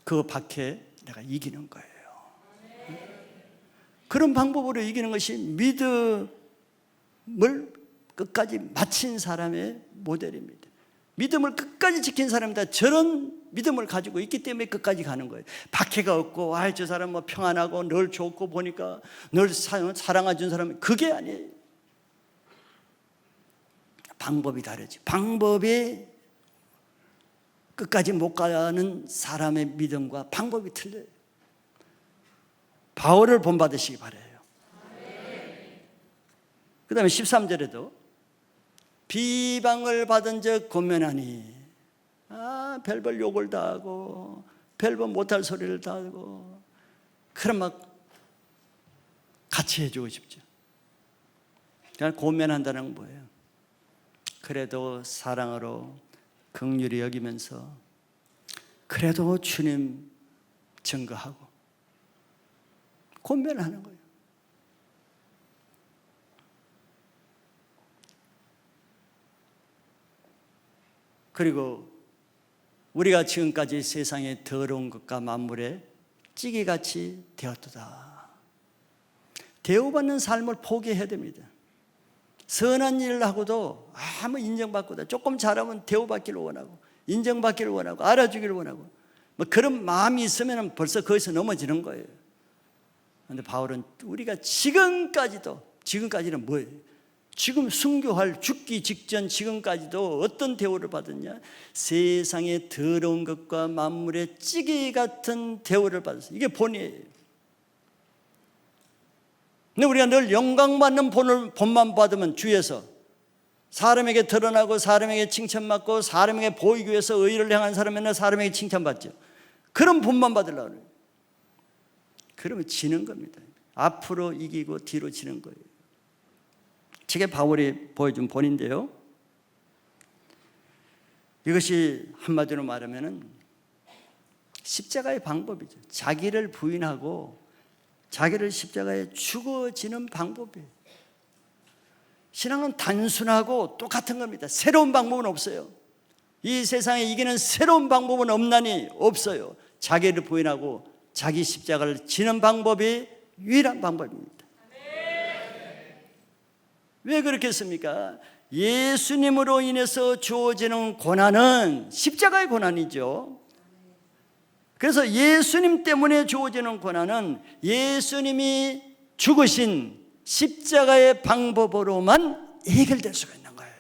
B: 그 박해 내가 이기는 거예요. 그런 방법으로 이기는 것이 믿음을 끝까지 마친 사람의 모델입니다. 믿음을 끝까지 지킨 사람이다. 저런 믿음을 가지고 있기 때문에 끝까지 가는 거예요. 박해가 없고 저 사람 뭐 평안하고 늘 좋고 보니까 늘 사랑해준 사람이, 그게 아니에요. 방법이 다르지. 방법이 끝까지 못 가는 사람의 믿음과 방법이 틀려요. 바울을 본받으시기 바라요. 그 다음에 13절에도 비방을 받은 적 권면하니, 별별 욕을 다 하고 별별 못할 소리를 다 하고, 그럼 막 같이 해주고 싶죠. 그냥 권면한다는 건 뭐예요? 그래도 사랑으로 긍휼히 여기면서 그래도 주님 증거하고 권면하는 거예요. 그리고 우리가 지금까지 세상의 더러운 것과 만물에 찌개같이 되었도다. 대우받는 삶을 포기해야 됩니다. 선한 일을 하고도 인정받고도 조금 잘하면 대우받기를 원하고 인정받기를 원하고 알아주기를 원하고 뭐 그런 마음이 있으면 벌써 거기서 넘어지는 거예요. 그런데 바울은 우리가 지금까지는 뭐예요? 지금 순교할 죽기 직전 지금까지도 어떤 대우를 받았냐? 세상의 더러운 것과 만물의 찌개 같은 대우를 받았어요. 이게 본이에요. 근데 우리가 늘 영광받는 본만 받으면 주에서 사람에게 드러나고 사람에게 칭찬받고 사람에게 보이기 위해서 의를 행한 사람은 사람에게 칭찬받죠. 그런 본만 받으려고 해요. 그러면 지는 겁니다. 앞으로 이기고 뒤로 지는 거예요. 저게 바울이 보여준 본인데요. 이것이 한마디로 말하면 십자가의 방법이죠. 자기를 부인하고 자기를 십자가에 죽어지는 방법이에요. 신앙은 단순하고 똑같은 겁니다. 새로운 방법은 없어요. 이 세상에 이기는 새로운 방법은 없나니 없어요. 자기를 부인하고 자기 십자가를 지는 방법이 유일한 방법입니다. 왜 그렇겠습니까? 예수님으로 인해서 주어지는 고난은 십자가의 고난이죠. 그래서 예수님 때문에 주어지는 고난은 예수님이 죽으신 십자가의 방법으로만 해결될 수가 있는 거예요.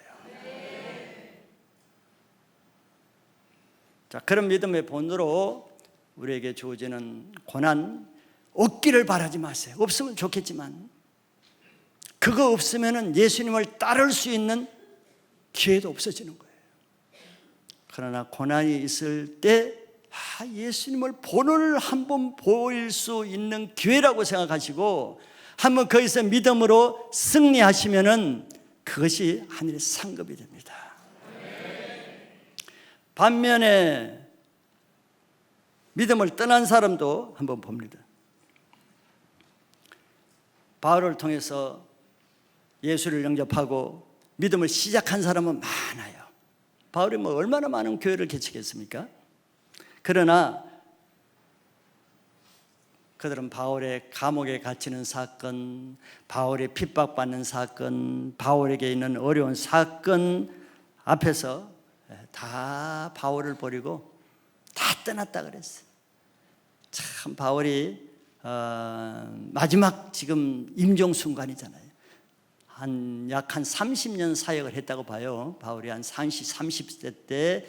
B: 자, 그런 믿음의 본으로 우리에게 주어지는 고난 없기를 바라지 마세요. 없으면 좋겠지만 그거 없으면 예수님을 따를 수 있는 기회도 없어지는 거예요. 그러나 고난이 있을 때 예수님을 본을 한번 보일 수 있는 기회라고 생각하시고 한번 거기서 믿음으로 승리하시면은 그것이 하늘의 상급이 됩니다. 반면에 믿음을 떠난 사람도 한번 봅니다. 바울을 통해서 예수를 영접하고 믿음을 시작한 사람은 많아요. 바울이 얼마나 많은 교회를 개척했습니까? 그러나 그들은 바울의 감옥에 갇히는 사건, 바울의 핍박받는 사건, 바울에게 있는 어려운 사건 앞에서 다 바울을 버리고 다 떠났다 그랬어요. 참 바울이 마지막 지금 임종 순간이잖아요. 약 한 30년 사역을 했다고 봐요. 바울이 한 30대 때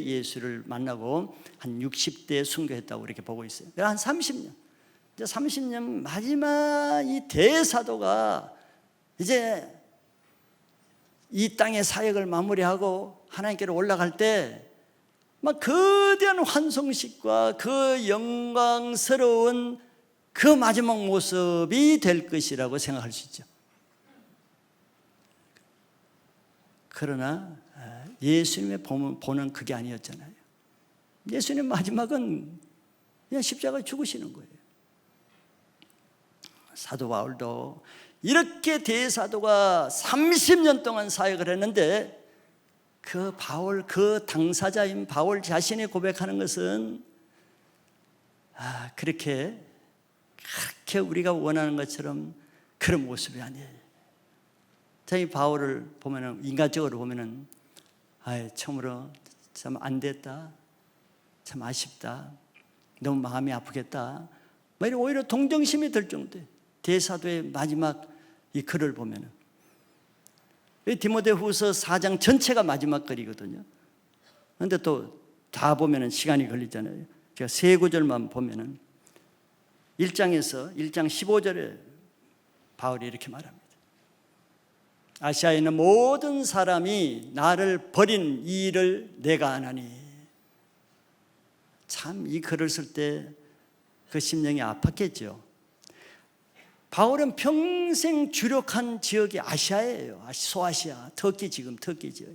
B: 예수를 만나고 한 60대에 순교했다고 이렇게 보고 있어요. 한 30년. 이제 30년 마지막 이 대사도가 이제 이 땅의 사역을 마무리하고 하나님께로 올라갈 때 막 거대한 환송식과 그 영광스러운 그 마지막 모습이 될 것이라고 생각할 수 있죠. 그러나 예수님의 본은 그게 아니었잖아요. 예수님 마지막은 그냥 십자가에 죽으시는 거예요. 사도 바울도 이렇게 대사도가 30년 동안 사역을 했는데 그 바울, 그 당사자인 바울 자신이 고백하는 것은 그렇게 그렇게 우리가 원하는 것처럼 그런 모습이 아니에요. 저희 바울을 보면은, 인간적으로 보면은, 처음으로 참 안 됐다, 참 아쉽다, 너무 마음이 아프겠다, 오히려 동정심이 들 정도예요. 대사도의 마지막 이 글을 보면은, 디모데후서 4장 전체가 마지막 글이거든요. 그런데 또 다 보면은 시간이 걸리잖아요. 제가 세 구절만 보면은 1장에서 1장 15절에 바울이 이렇게 말합니다. 아시아에 있는 모든 사람이 나를 버린 이 일을 내가 아나니. 참 이 글을 쓸 때 그 심령이 아팠겠죠. 바울은 평생 주력한 지역이 아시아예요. 소아시아, 터키, 지금 터키 지역.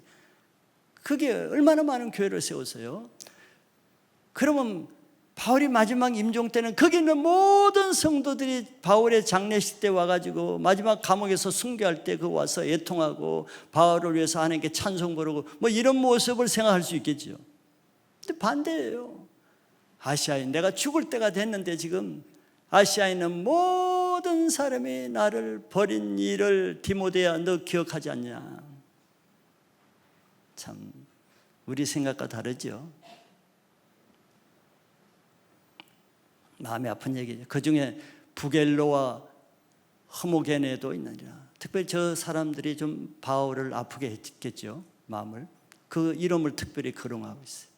B: 그게 얼마나 많은 교회를 세웠어요. 그러면 바울이 마지막 임종 때는 거기 있는 모든 성도들이 바울의 장례식 때 와가지고 마지막 감옥에서 순교할 때 그 와서 애통하고 바울을 위해서 하나님께 찬송 부르고 이런 모습을 생각할 수 있겠죠. 근데 반대예요. 아시아에 내가 죽을 때가 됐는데 지금 아시아에 있는 모든 사람이 나를 버린 일을 디모데야 너 기억하지 않냐. 참 우리 생각과 다르죠. 마음이 아픈 얘기죠. 그 중에 부겔로와 허모게네도 있느니라. 특별히 저 사람들이 좀 바울을 아프게 했겠죠. 마음을. 그 이름을 특별히 거론하고 있어요.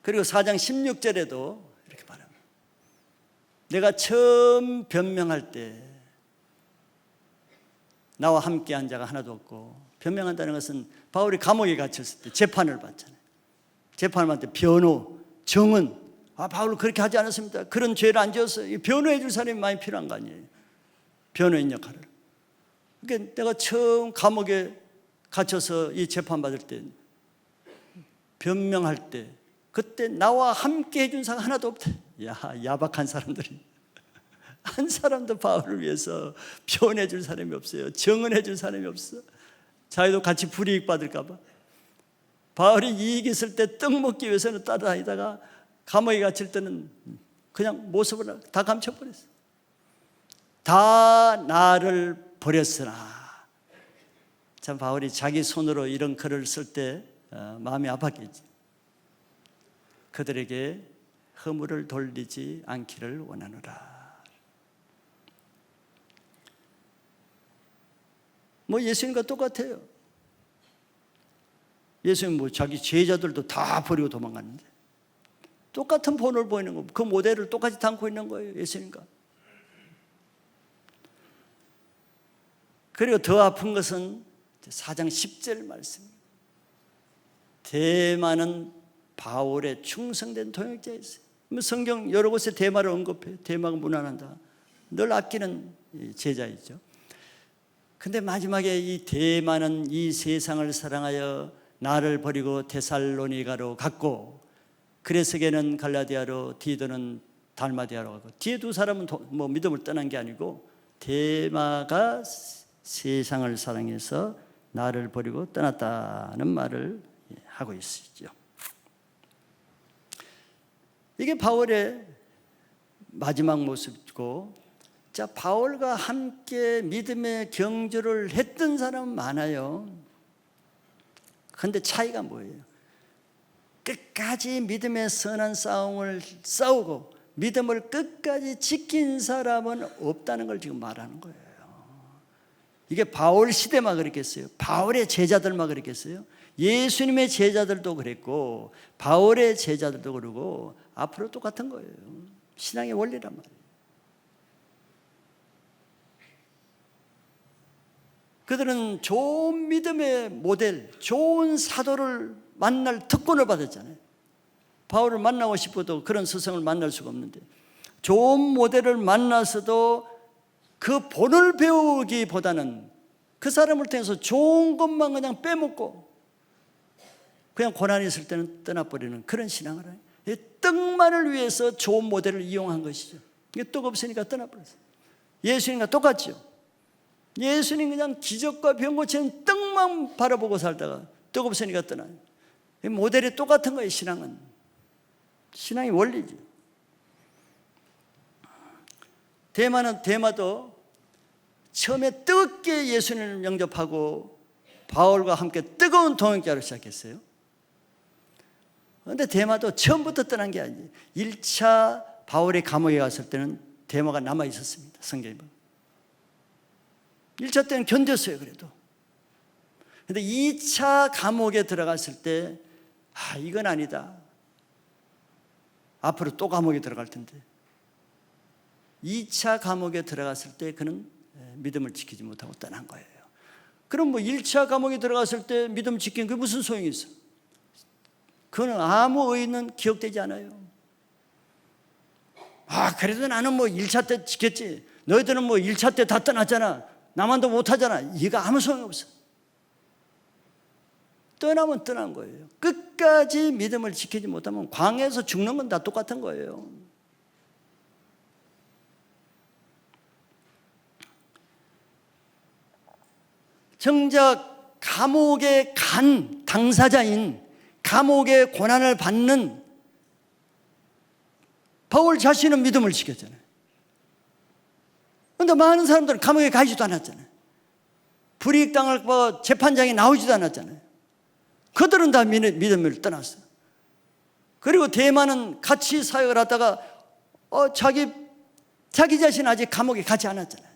B: 그리고 4장 16절에도 이렇게 말합니다. 내가 처음 변명할 때 나와 함께한 자가 하나도 없고, 변명한다는 것은 바울이 감옥에 갇혔을 때 재판을 받잖아요. 재판을 받을 때 변호, 증언, 바울은 그렇게 하지 않았습니다, 그런 죄를 안 지었어요. 변호해 줄 사람이 많이 필요한 거 아니에요. 변호인 역할을. 그러니까 내가 처음 감옥에 갇혀서 이 재판 받을 때, 변명할 때, 그때 나와 함께 해준 사람 하나도 없다. 야박한 사람들이. 한 사람도 바울을 위해서 변해 줄 사람이 없어요. 증언해 줄 사람이 없어. 자기도 같이 불이익 받을까 봐. 바울이 이익 있을 때 떡 먹기 위해서는 따라다니다가 감옥에 갇힐 때는 그냥 모습을 다 감춰버렸어. 다 나를 버렸으나. 참 바울이 자기 손으로 이런 글을 쓸 때 마음이 아팠겠지. 그들에게 허물을 돌리지 않기를 원하노라. 예수님과 똑같아요. 예수님 자기 제자들도 다 버리고 도망갔는데 똑같은 본을 보이는 거, 그 모델을 똑같이 담고 있는 거예요. 예수님과. 그리고 더 아픈 것은 4장 10절 말씀. 대마는 바울의 충성된 동역자였어요. 성경 여러 곳에 대마를 언급해요. 대마가 무난하다. 늘 아끼는 제자이죠. 근데 마지막에 이 대마는 이 세상을 사랑하여 나를 버리고 데살로니가로 갔고, 그레스게는 갈라디아로, 디도는 달마디아로 가고, 뒤에 두 사람은 믿음을 떠난 게 아니고 대마가 세상을 사랑해서 나를 버리고 떠났다는 말을 하고 있죠. 이게 바울의 마지막 모습이고, 자, 바울과 함께 믿음의 경주를 했던 사람은 많아요. 그런데 차이가 뭐예요? 끝까지 믿음의 선한 싸움을 싸우고 믿음을 끝까지 지킨 사람은 없다는 걸 지금 말하는 거예요. 이게 바울 시대만 그랬겠어요? 바울의 제자들만 그랬겠어요? 예수님의 제자들도 그랬고 바울의 제자들도 그러고 앞으로 똑같은 거예요. 신앙의 원리란 말이에요. 그들은 좋은 믿음의 모델, 좋은 사도를 만날 특권을 받았잖아요. 바울을 만나고 싶어도 그런 스승을 만날 수가 없는데, 좋은 모델을 만나서도 그 본을 배우기보다는 그 사람을 통해서 좋은 것만 그냥 빼먹고 그냥 고난이 있을 때는 떠나버리는 그런 신앙을 해요. 떡만을 위해서 좋은 모델을 이용한 것이죠. 이게 떡 없으니까 떠나버렸어요. 예수님과 똑같죠. 예수님 그냥 기적과 병 고치는 떡만 바라보고 살다가 떡 없으니까 떠나요. 모델이 똑같은 거예요. 신앙은. 신앙이 원리지. 대마도 처음에 뜨겁게 예수님을 영접하고 바울과 함께 뜨거운 동역자로 시작했어요. 그런데 대마도 처음부터 떠난 게 아니에요. 1차 바울이 감옥에 갔을 때는 대마가 남아 있었습니다. 성경에 보면 1차 때는 견뎠어요. 그래도. 그런데 2차 감옥에 들어갔을 때 이건 아니다. 앞으로 또 감옥에 들어갈 텐데 2차 감옥에 들어갔을 때 그는 믿음을 지키지 못하고 떠난 거예요. 그럼 뭐 1차 감옥에 들어갔을 때 믿음 지킨 그게 무슨 소용이 있어? 그거는 아무 의의는 기억되지 않아요. 그래도 나는 뭐 1차 때 지켰지. 너희들은 뭐 1차 때 다 떠났잖아. 나만도 못하잖아. 이거 아무 소용이 없어. 떠나면 떠난 거예요. 끝까지 믿음을 지키지 못하면 광야에서 죽는 건 다 똑같은 거예요. 정작 감옥에 간 당사자인, 감옥의 고난을 받는 바울 자신은 믿음을 지켰잖아요. 그런데 많은 사람들은 감옥에 가지도 않았잖아요. 불이익당할 거 재판장에 나오지도 않았잖아요. 그들은 다 믿음을 떠났어요. 그리고 대마는 같이 사역을 하다가 자기 자신 아직 감옥에 가지 않았잖아요.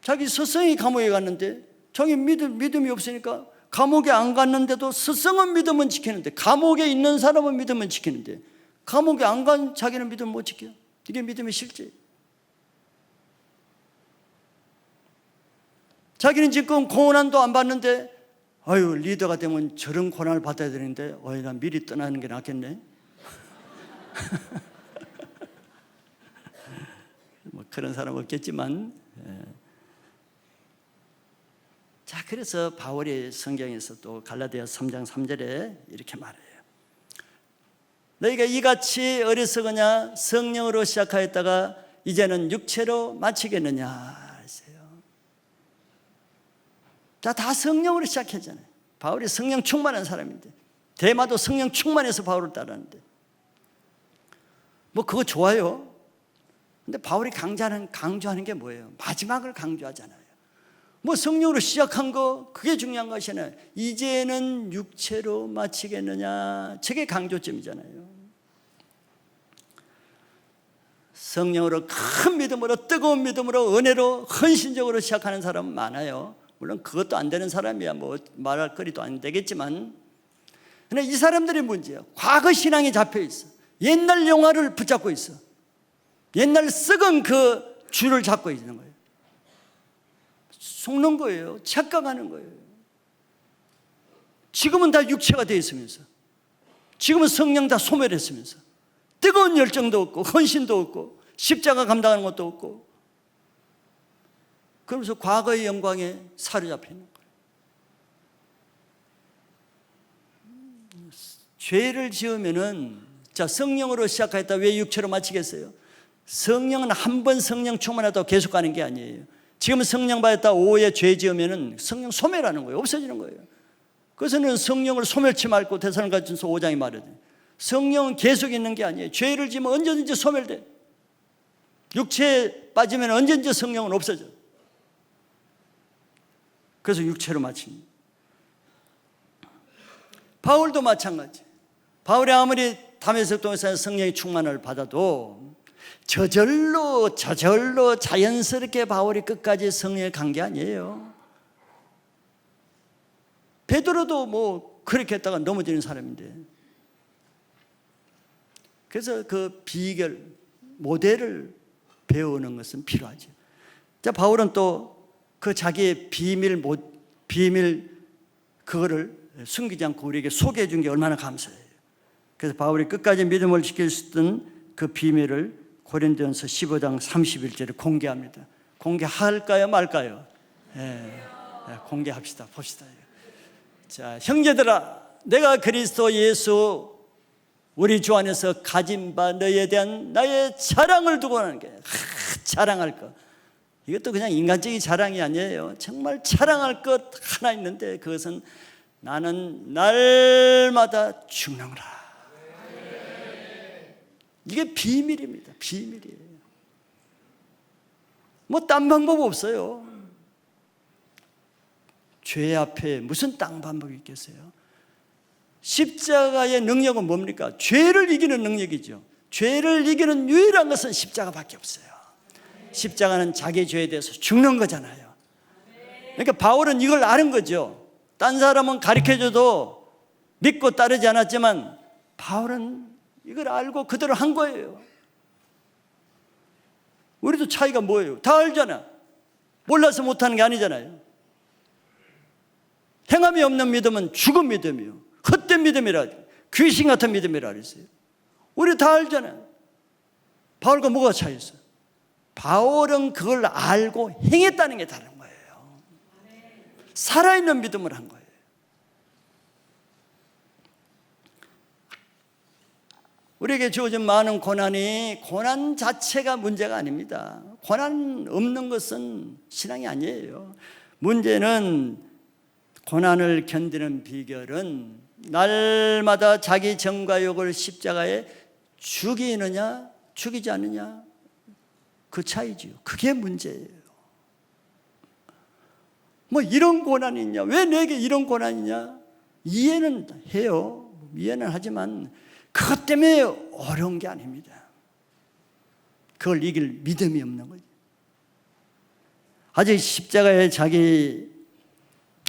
B: 자기 스승이 감옥에 갔는데 자기 믿음이 없으니까 감옥에 안 갔는데도 스승은 믿음은 지키는데, 감옥에 있는 사람은 믿음은 지키는데 감옥에 안 간 자기는 믿음 못 지켜요. 이게 믿음의 실제. 자기는 지금 고난도 안 받는데 리더가 되면 저런 고난을 받아야 되는데 난 미리 떠나는 게 낫겠네. 뭐 그런 사람 없겠지만. 자, 그래서 바울이 성경에서 또 갈라디아 3장 3절에 이렇게 말해요. 너희가 이같이 어리석으냐? 성령으로 시작하였다가 이제는 육체로 마치겠느냐? 자, 다 성령으로 시작했잖아요. 바울이 성령 충만한 사람인데, 대마도 성령 충만해서 바울을 따르는데 뭐 그거 좋아요. 근데 바울이 강조하는 게 뭐예요? 마지막을 강조하잖아요. 뭐 성령으로 시작한 거 그게 중요한 것이 아니라 이제는 육체로 마치겠느냐, 저게 강조점이잖아요. 성령으로 큰 믿음으로, 뜨거운 믿음으로, 은혜로, 헌신적으로 시작하는 사람은 많아요. 물론 그것도 안 되는 사람이야 뭐 말할 거리도 안 되겠지만, 그런데 이 사람들의 문제야. 과거 신앙에 잡혀 있어. 옛날 영화를 붙잡고 있어. 옛날 썩은 그 줄을 잡고 있는 거예요. 속는 거예요. 착각하는 거예요. 지금은 다 육체가 되어 있으면서, 지금은 성령 다 소멸했으면서 뜨거운 열정도 없고 헌신도 없고 십자가 감당하는 것도 없고, 그러면서 과거의 영광에 사로잡히는 거예요. 죄를 지으면은, 자, 성령으로 시작했다 왜 육체로 마치겠어요? 성령은 한 번 성령 충만하다고 계속 가는 게 아니에요. 지금 성령 받았다 오후에 죄 지으면은 성령 소멸하는 거예요. 없어지는 거예요. 그래서는 성령을 소멸치 말고 데살로니가전서 5장이 말하죠. 성령은 계속 있는 게 아니에요. 죄를 지으면 언제든지 소멸돼. 육체에 빠지면 언제든지 성령은 없어져. 그래서 육체로 마칩니다. 바울도 마찬가지. 바울이 아무리 다메섹 동에서 성령의 충만을 받아도 저절로 자연스럽게 바울이 끝까지 성령에 간 게 아니에요. 베드로도 뭐 그렇게 했다가 넘어지는 사람인데, 그래서 그 비결, 모델을 배우는 것은 필요하죠. 자, 바울은 또 그 자기의 비밀 그거를 숨기지 않고 우리에게 소개해 준 게 얼마나 감사해요. 그래서 바울이 끝까지 믿음을 지킬 수 있던 그 비밀을 고린도전서 15장 31절에 공개합니다. 공개할까요 말까요? 공개합시다. 봅시다. 자, 형제들아, 내가 그리스도 예수 우리 주 안에서 가진 바 너희에 대한 나의 자랑을 두고 하는 게, 자랑할 것, 이것도 그냥 인간적인 자랑이 아니에요. 정말 자랑할 것 하나 있는데, 그것은 나는 날마다 죽는구나. 이게 비밀입니다. 비밀이에요. 뭐 딴 방법 없어요. 죄 앞에 무슨 딴 방법이 있겠어요? 십자가의 능력은 뭡니까? 죄를 이기는 능력이죠. 죄를 이기는 유일한 것은 십자가밖에 없어요. 십자가는 자기 죄에 대해서 죽는 거잖아요. 그러니까 바울은 이걸 아는 거죠. 딴 사람은 가르쳐줘도 믿고 따르지 않았지만 바울은 이걸 알고 그대로 한 거예요. 우리도 차이가 뭐예요? 다 알잖아. 몰라서 못하는 게 아니잖아요. 행함이 없는 믿음은 죽은 믿음이요, 헛된 믿음이라, 귀신 같은 믿음이라 그랬어요. 우리 다 알잖아요. 바울과 뭐가 차이있어? 바울은 그걸 알고 행했다는 게 다른 거예요. 살아있는 믿음을 한 거예요. 우리에게 주어진 많은 고난이 고난 자체가 문제가 아닙니다. 고난 없는 것은 신앙이 아니에요. 문제는 고난을 견디는 비결은 날마다 자기 정과 욕을 십자가에 죽이느냐 죽이지 않느냐, 그 차이지요. 그게 문제예요. 뭐 이런 고난이 있냐, 왜 내게 이런 고난이 있냐, 이해는 해요. 이해는 하지만 그것 때문에 어려운 게 아닙니다. 그걸 이길 믿음이 없는 거죠. 아직 십자가에 자기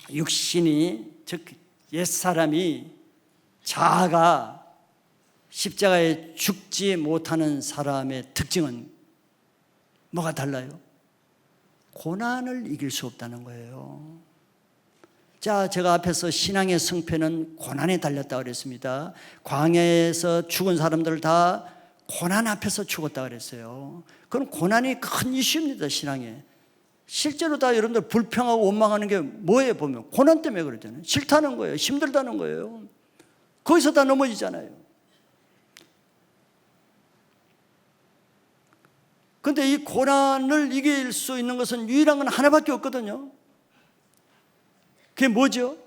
B: 육신이, 즉 옛사람이, 자아가 십자가에 죽지 못하는 사람의 특징은 뭐가 달라요? 고난을 이길 수 없다는 거예요. 자, 제가 앞에서 신앙의 승패는 고난에 달렸다고 그랬습니다. 광야에서 죽은 사람들 다 고난 앞에서 죽었다고 그랬어요. 그건 고난이 큰 이슈입니다, 신앙에. 실제로 다 여러분들 불평하고 원망하는 게 뭐예요? 보면 고난 때문에 그러잖아요. 싫다는 거예요. 힘들다는 거예요. 거기서 다 넘어지잖아요. 그런데 이 고난을 이길 수 있는 것은 유일한 건 하나밖에 없거든요. 그게 뭐죠?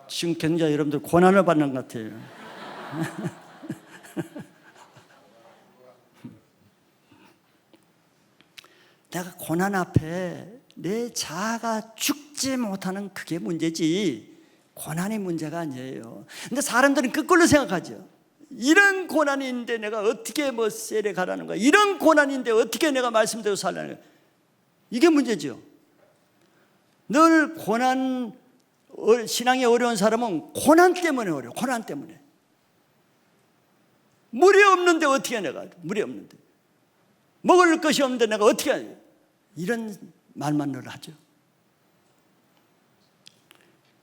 B: 지금 굉장히 여러분들 고난을 받는 것 같아요. 내가 고난 앞에 내 자아가 죽지 못하는 그게 문제지 고난이 문제가 아니에요. 근데 사람들은 거꾸로 생각하죠. 이런 고난인데 내가 어떻게 뭐 세례 가라는 거야, 이런 고난인데 어떻게 내가 말씀대로 살라는 거야, 이게 문제죠. 늘 고난, 신앙이 어려운 사람은 고난 때문에 어려워. 고난 때문에. 물이 없는데 어떻게 내가, 물이 없는데 먹을 것이 없는데 내가 어떻게 하냐, 이런 말만 늘 하죠.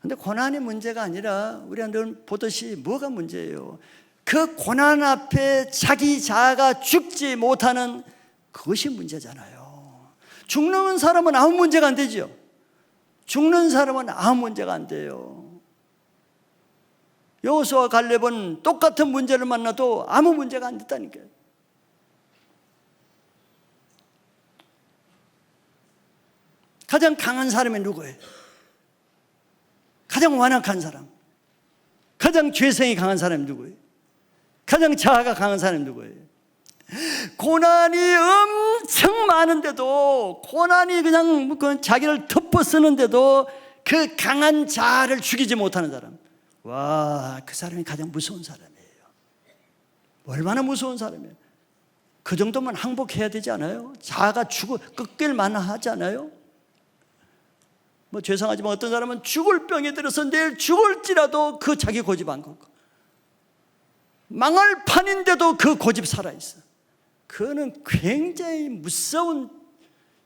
B: 그런데 고난이 문제가 아니라 우리가 늘 보듯이 뭐가 문제예요? 그 고난 앞에 자기 자아가 죽지 못하는 그것이 문제잖아요. 죽는 사람은 아무 문제가 안 되죠. 죽는 사람은 아무 문제가 안 돼요. 여호수아와 갈렙은 똑같은 문제를 만나도 아무 문제가 안 됐다니까요. 가장 강한 사람이 누구예요? 가장 완악한 사람, 가장 죄성이 강한 사람이 누구예요? 가장 자아가 강한 사람이 누구예요? 고난이 엄청 많은데도, 고난이 그냥 자기를 덮어 쓰는데도 그 강한 자아를 죽이지 못하는 사람, 와, 그 사람이 가장 무서운 사람이에요. 얼마나 무서운 사람이에요. 그 정도면 항복해야 되지 않아요? 자아가 꺾일 만하지 않아요? 뭐 죄송하지만 어떤 사람은 죽을 병에 들어서 내일 죽을지라도 그 자기 고집 안 걷고, 망할 판인데도 그 고집 살아있어. 그거는 굉장히 무서운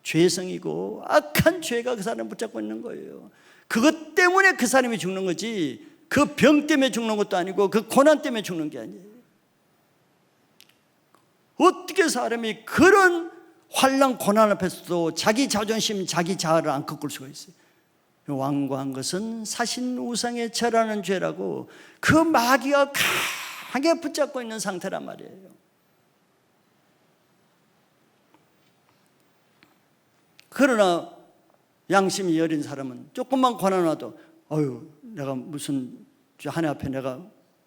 B: 죄성이고 악한 죄가 그 사람을 붙잡고 있는 거예요. 그것 때문에 그 사람이 죽는 거지, 그 병 때문에 죽는 것도 아니고 그 고난 때문에 죽는 게 아니에요. 어떻게 사람이 그런 환난 고난 앞에서도 자기 자존심, 자기 자아를 안 꺾을 수가 있어요? 완고한 것은 사신 우상에 절하는 죄라고, 그 마귀가 강하게 붙잡고 있는 상태란 말이에요. 그러나 양심이 여린 사람은 조금만 고난 와도 내가 무슨 하나님 앞에 내가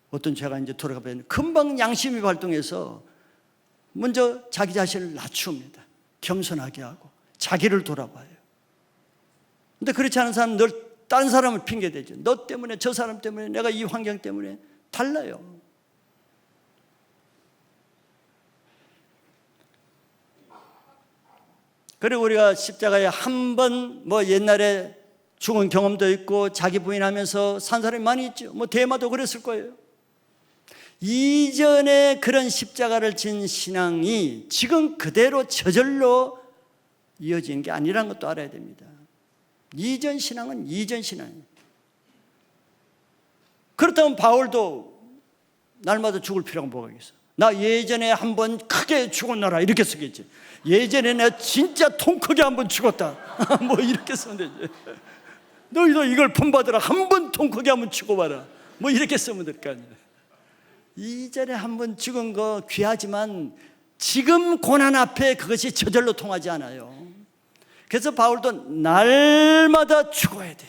B: 어떤 죄가 이제 돌아가면 금방 양심이 발동해서 먼저 자기 자신을 낮춥니다. 겸손하게 하고 자기를 돌아봐요. 근데 그렇지 않은 사람은 늘 다른 사람을 핑계대죠. 너 때문에, 저 사람 때문에, 내가 이 환경 때문에. 달라요. 그리고 우리가 십자가에 한 번 옛날에 죽은 경험도 있고 자기 부인하면서 산 사람이 많이 있죠. 대마도 그랬을 거예요. 이전에 그런 십자가를 진 신앙이 지금 그대로 저절로 이어지는 게 아니라는 것도 알아야 됩니다. 이전 신앙은 이전 신앙이에요. 그렇다면 바울도 날마다 죽을 필요가 뭐가 있어? 나 예전에 한번 크게 죽었노라 이렇게 쓰겠지. 예전에 내가 진짜 통 크게 한번 죽었다 이렇게 쓰면 되지. 너희도 이걸 본받으라. 한번 통 크게 한번 죽어봐라. 이렇게 쓰면 될 거 아니에요. 이전에 한번 죽은 거 귀하지만 지금 고난 앞에 그것이 저절로 통하지 않아요. 그래서 바울도 날마다 죽어야 돼.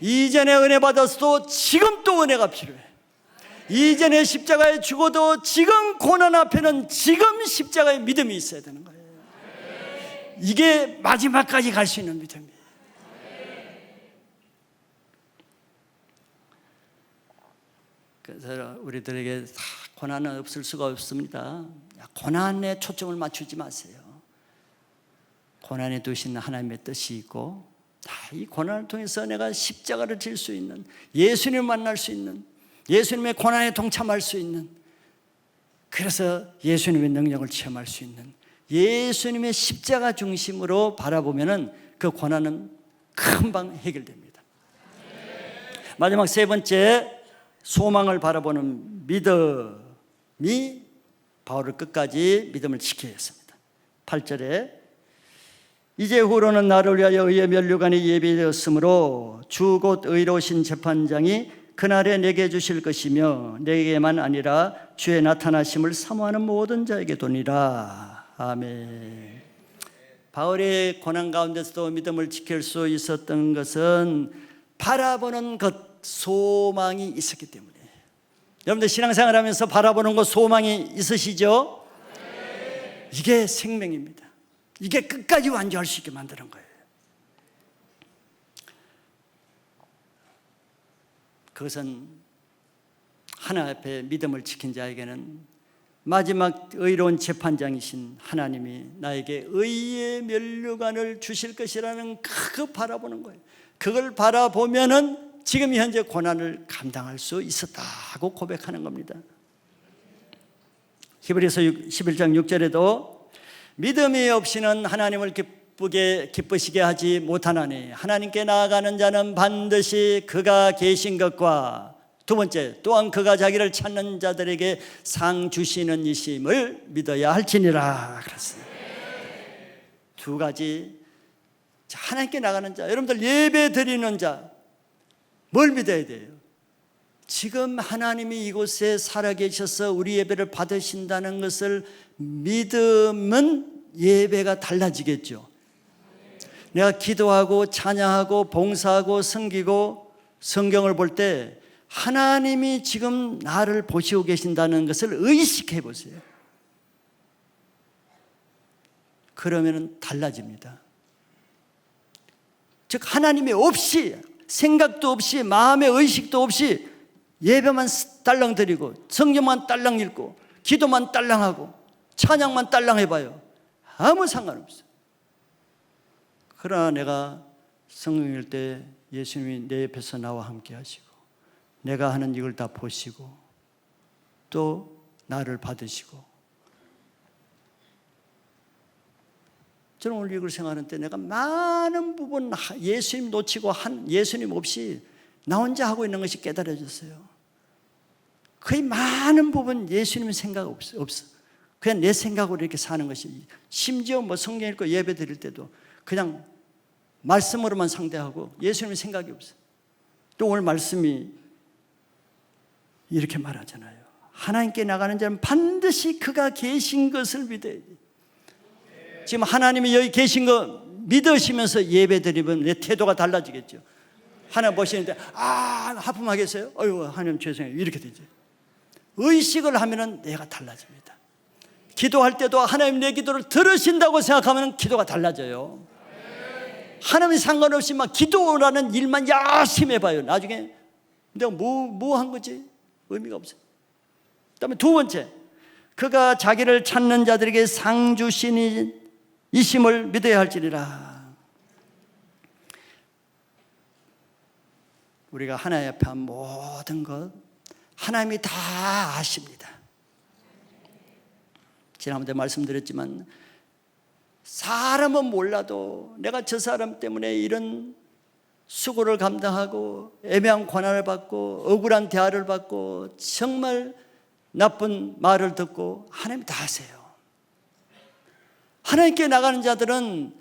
B: 이전에 은혜 받았어도 지금 또 은혜가 필요해. 이전에 십자가에 죽어도 지금 고난 앞에는 지금 십자가의 믿음이 있어야 되는 거예요. 이게 마지막까지 갈 수 있는 믿음이에요. 그래서 우리들에게 고난은 없을 수가 없습니다. 고난에 초점을 맞추지 마세요. 고난에 두신 하나님의 뜻이 있고, 이 고난을 통해서 내가 십자가를 질 수 있는, 예수님을 만날 수 있는, 예수님의 고난에 동참할 수 있는, 그래서 예수님의 능력을 체험할 수 있는, 예수님의 십자가 중심으로 바라보면은 그 고난은 금방 해결됩니다. 마지막 세 번째, 소망을 바라보는 믿음이 바울을 끝까지 믿음을 지켜야 했습니다. 8절에 이제 후로는 나를 위하여 의의 면류관이 예비되었으므로 주 곧 의로우신 재판장이 그날에 내게 주실 것이며 내게만 아니라 주의 나타나심을 사모하는 모든 자에게 도니라. 아멘. 바울의 고난 가운데서도 믿음을 지킬 수 있었던 것은 바라보는 것, 소망이 있었기 때문에. 여러분들 신앙생활 하면서 바라보는 것, 소망이 있으시죠? 이게 생명입니다. 이게 끝까지 완주할 수 있게 만드는 거예요. 그것은 하나님 앞에 믿음을 지킨 자에게는 마지막 의로운 재판장이신 하나님이 나에게 의의 면류관을 주실 것이라는 그거 바라보는 거예요. 그걸 바라보면은 지금 현재 고난을 감당할 수 있었다고 고백하는 겁니다. 히브리서 11장 6절에도 믿음이 없이는 하나님을 기쁘시게 하지 못하나니 하나님께 나아가는 자는 반드시 그가 계신 것과 두 번째, 또한 그가 자기를 찾는 자들에게 상 주시는 이심을 믿어야 할지니라 그랬어요. 두 가지. 하나님께 나가는 자, 여러분들 예배 드리는 자, 뭘 믿어야 돼요? 지금 하나님이 이곳에 살아계셔서 우리 예배를 받으신다는 것을 믿으면 예배가 달라지겠죠. 내가 기도하고 찬양하고 봉사하고 섬기고 성경을 볼 때 하나님이 지금 나를 보시고 계신다는 것을 의식해 보세요. 그러면 달라집니다. 즉 하나님이 없이, 생각도 없이, 마음의 의식도 없이 예배만 딸랑 드리고 성경만 딸랑 읽고 기도만 딸랑하고 찬양만 딸랑 해봐요. 아무 상관없어요. 그러나 내가 성경 읽을 때 예수님이 내 옆에서 나와 함께 하시고 내가 하는 이걸 다 보시고 또 나를 받으시고, 저는 오늘 이걸 생각하는 때 내가 많은 부분 예수님 놓치고 예수님 없이 나 혼자 하고 있는 것이 깨달아졌어요. 거의 많은 부분 예수님 생각 없어. 그냥 내 생각으로 이렇게 사는 것이, 심지어 성경 읽고 예배 드릴 때도 그냥 말씀으로만 상대하고 예수님 생각이 없어. 또 오늘 말씀이 이렇게 말하잖아요. 하나님께 나가는 자는 반드시 그가 계신 것을 믿어야 돼. 지금 하나님이 여기 계신 거 믿으시면서 예배 드리면 내 태도가 달라지겠죠. 하나님 보시는데 하품하겠어요? 어휴, 하나님 죄송해요. 이렇게 되지. 의식을 하면은 내가 달라집니다. 기도할 때도 하나님 내 기도를 들으신다고 생각하면 기도가 달라져요. 하나님이 상관없이 막 기도라는 일만 열심히 해봐요. 나중에 내가 뭐 한 거지? 의미가 없어요. 그 다음에 두 번째, 그가 자기를 찾는 자들에게 상 주시니 이심을 믿어야 할지니라. 우리가 하나님 앞에 한 모든 것 하나님이 다 아십니다. 지난번에 말씀드렸지만 사람은 몰라도 내가 저 사람 때문에 이런 수고를 감당하고 애매한 고난을 받고 억울한 대화를 받고 정말 나쁜 말을 듣고 하나님 다 아세요. 하나님께 나가는 자들은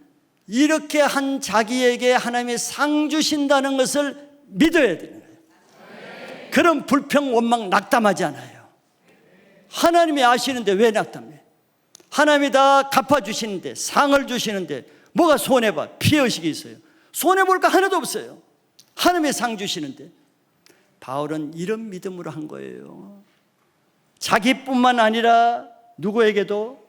B: 이렇게 한 자기에게 하나님이 상 주신다는 것을 믿어야 돼요. 그런 불평, 원망, 낙담하지 않아요. 하나님이 아시는데 왜 낙담해? 하나님이 다 갚아주시는데, 상을 주시는데 뭐가 손해봐? 피해의식이 있어요. 손해볼 거 하나도 없어요. 하나님의 상 주시는데. 바울은 이런 믿음으로 한 거예요. 자기뿐만 아니라 누구에게도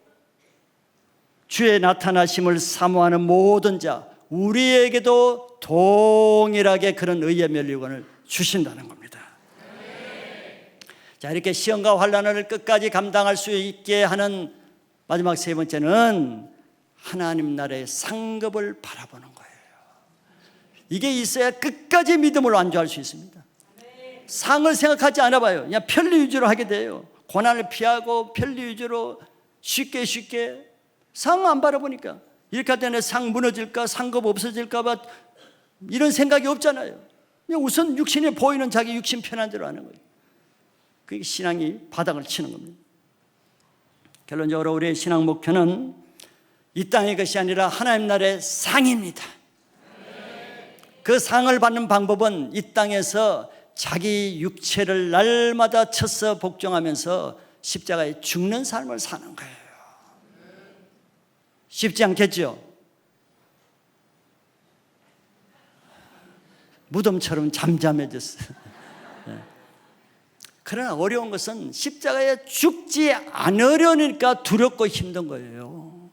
B: 주의 나타나심을 사모하는 모든 자, 우리에게도 동일하게 그런 의의 면류관을 주신다는 겁니다. 자, 이렇게 시험과 환난을 끝까지 감당할 수 있게 하는 마지막 세 번째는 하나님 나라의 상급을 바라보는 거예요. 이게 있어야 끝까지 믿음을 완주할 수 있습니다. 상을 생각하지 않아 봐요. 그냥 편리 위주로 하게 돼요. 고난을 피하고 편리 위주로 쉽게 상 안 바라보니까 이렇게 할 때는 상 무너질까, 상급 없어질까 봐 이런 생각이 없잖아요. 그냥 우선 육신에 보이는 자기 육신 편한 대로 하는 거예요. 그게 신앙이 바닥을 치는 겁니다. 결론적으로 우리의 신앙 목표는 이 땅의 것이 아니라 하나님 나라의 상입니다. 그 상을 받는 방법은 이 땅에서 자기 육체를 날마다 쳐서 복종하면서 십자가에 죽는 삶을 사는 거예요. 쉽지 않겠죠? 무덤처럼 잠잠해졌어요. 그러나 어려운 것은 십자가에 죽지 않으려니까 두렵고 힘든 거예요.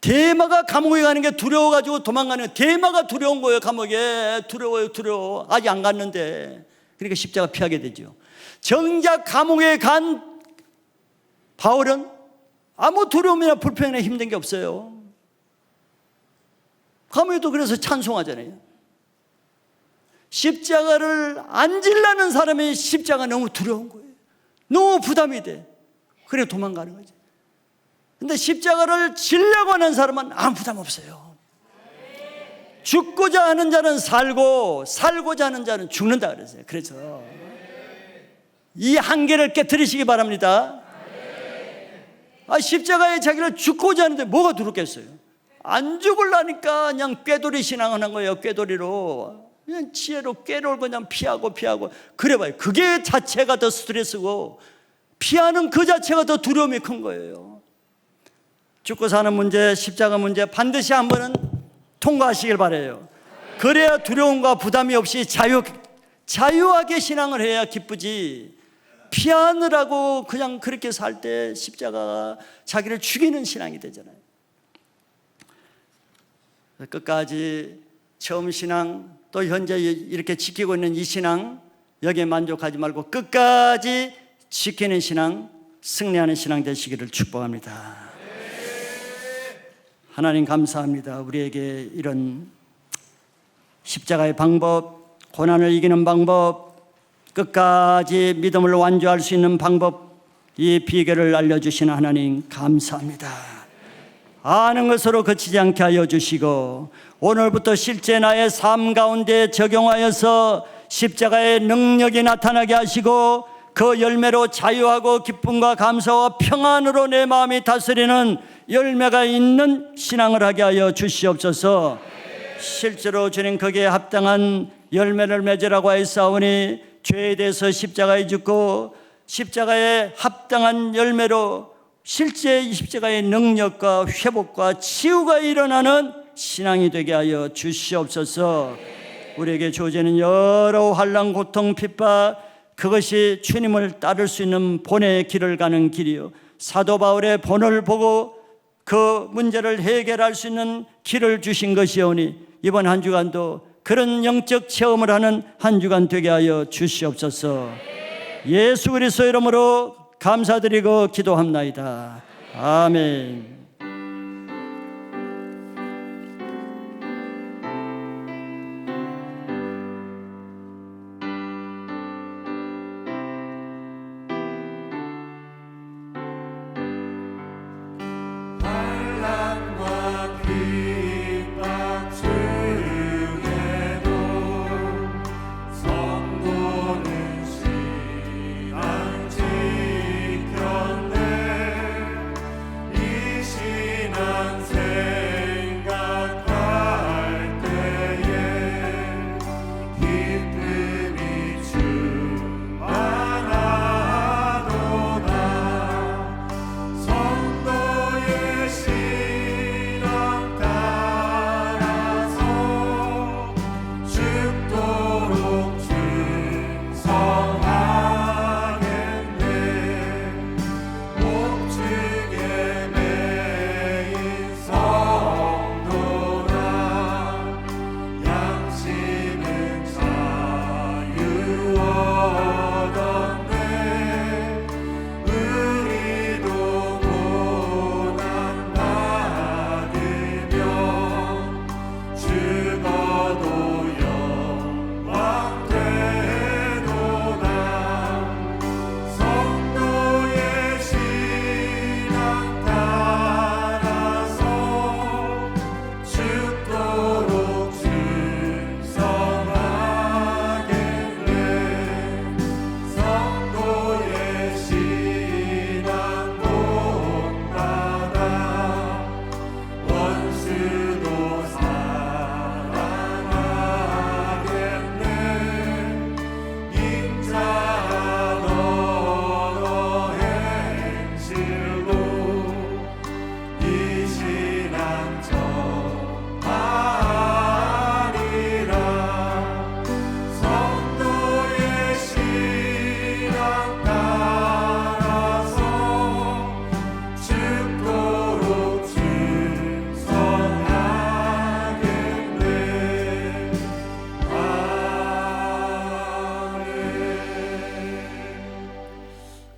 B: 대마가 감옥에 가는 게 두려워가지고 도망가는 거예요. 대마가 두려운 거예요. 감옥에 두려워. 아직 안 갔는데. 그러니까 십자가 피하게 되죠. 정작 감옥에 간 바울은 아무 두려움이나 불평이나 힘든 게 없어요. 감옥에도 그래서 찬송하잖아요. 십자가를 안 질라는 사람의 십자가 너무 두려운 거예요. 너무 부담이 돼. 그래 도망가는 거지. 근데 십자가를 지려고 하는 사람은 아무 부담 없어요. 죽고자 하는 자는 살고 살고자 하는 자는 죽는다 그랬어요. 그래서 이 한계를 깨트리시기 바랍니다. 십자가에 자기를 죽고자 하는데 뭐가 두렵겠어요? 안 죽으려니까 그냥 꾀돌이 신앙하는 거예요. 꾀돌이로 그냥 지혜로 꾀를 그냥 피하고 그래봐요. 그게 자체가 더 스트레스고 피하는 그 자체가 더 두려움이 큰 거예요. 죽고 사는 문제, 십자가 문제 반드시 한 번은 통과하시길 바라요. 그래야 두려움과 부담이 없이 자유하게 신앙을 해야 기쁘지, 피하느라고 그냥 그렇게 살 때 십자가가 자기를 죽이는 신앙이 되잖아요. 끝까지 처음 신앙 또 현재 이렇게 지키고 있는 이 신앙, 여기에 만족하지 말고 끝까지 지키는 신앙, 승리하는 신앙 되시기를 축복합니다. 하나님 감사합니다. 우리에게 이런 십자가의 방법, 고난을 이기는 방법, 끝까지 믿음을 완주할 수 있는 방법, 이 비결을 알려주신 하나님 감사합니다. 아는 것으로 그치지 않게 하여 주시고 오늘부터 실제 나의 삶 가운데 적용하여서 십자가의 능력이 나타나게 하시고 그 열매로 자유하고 기쁨과 감사와 평안으로 내 마음이 다스리는 열매가 있는 신앙을 하게 하여 주시옵소서. 실제로 주님 거기에 합당한 열매를 맺으라고 하였사오니 죄에 대해서 십자가에 죽고 십자가에 합당한 열매로 실제 이 십자가의 능력과 회복과 치유가 일어나는 신앙이 되게 하여 주시옵소서. 우리에게 주어지는 여러 환난, 고통, 핍박, 그것이 주님을 따를 수 있는 본의 길을 가는 길이요, 사도 바울의 본을 보고 그 문제를 해결할 수 있는 길을 주신 것이오니 이번 한 주간도 그런 영적 체험을 하는 한 주간 되게 하여 주시옵소서. 예수 그리스도의 이름으로 감사드리고 기도합나이다. 아멘.
A: 환난과 핍박 중에도 성도는 신앙 지켰네. 이 신앙 생각할 때에 기쁨이 충만하도다. 성도의 신앙 따라서 죽도록 충성하겠네. 목축에 매인 성도라 양심은 자유 얻었네. 우리도 고난 받으며 죽어도 영광 되도다. 성도의 신앙 따라서 죽도록 충성하겠네. 성도의 신앙 본받아 원수도 사랑하겠네. 인자너로 행실로 이 신앙 전하리라. 성도의 신앙 따라서 죽도록 충성하겠네. 아멘.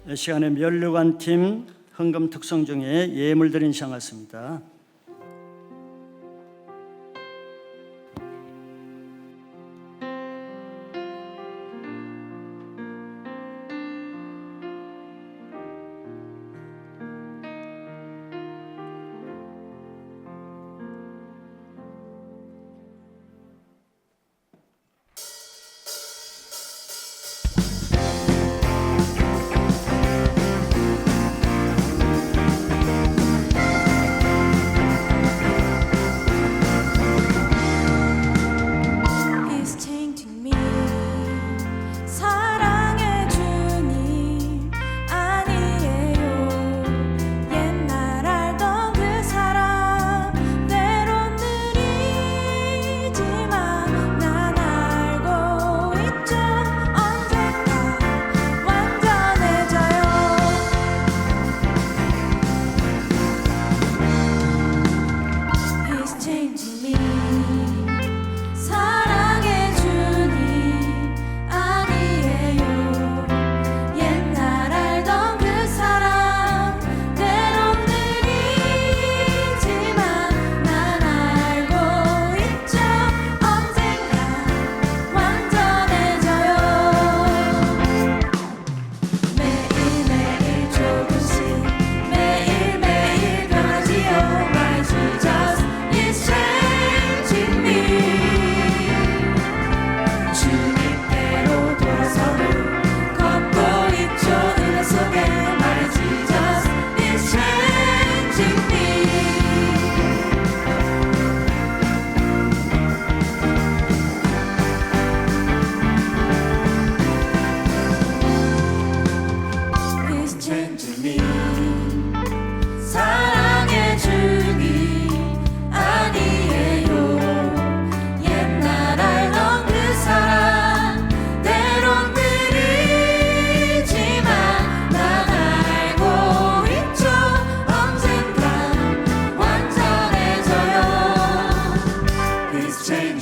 B: 이 시간에 면류관 팀 헌금 특송 중에 예물드린 시간 같습니다.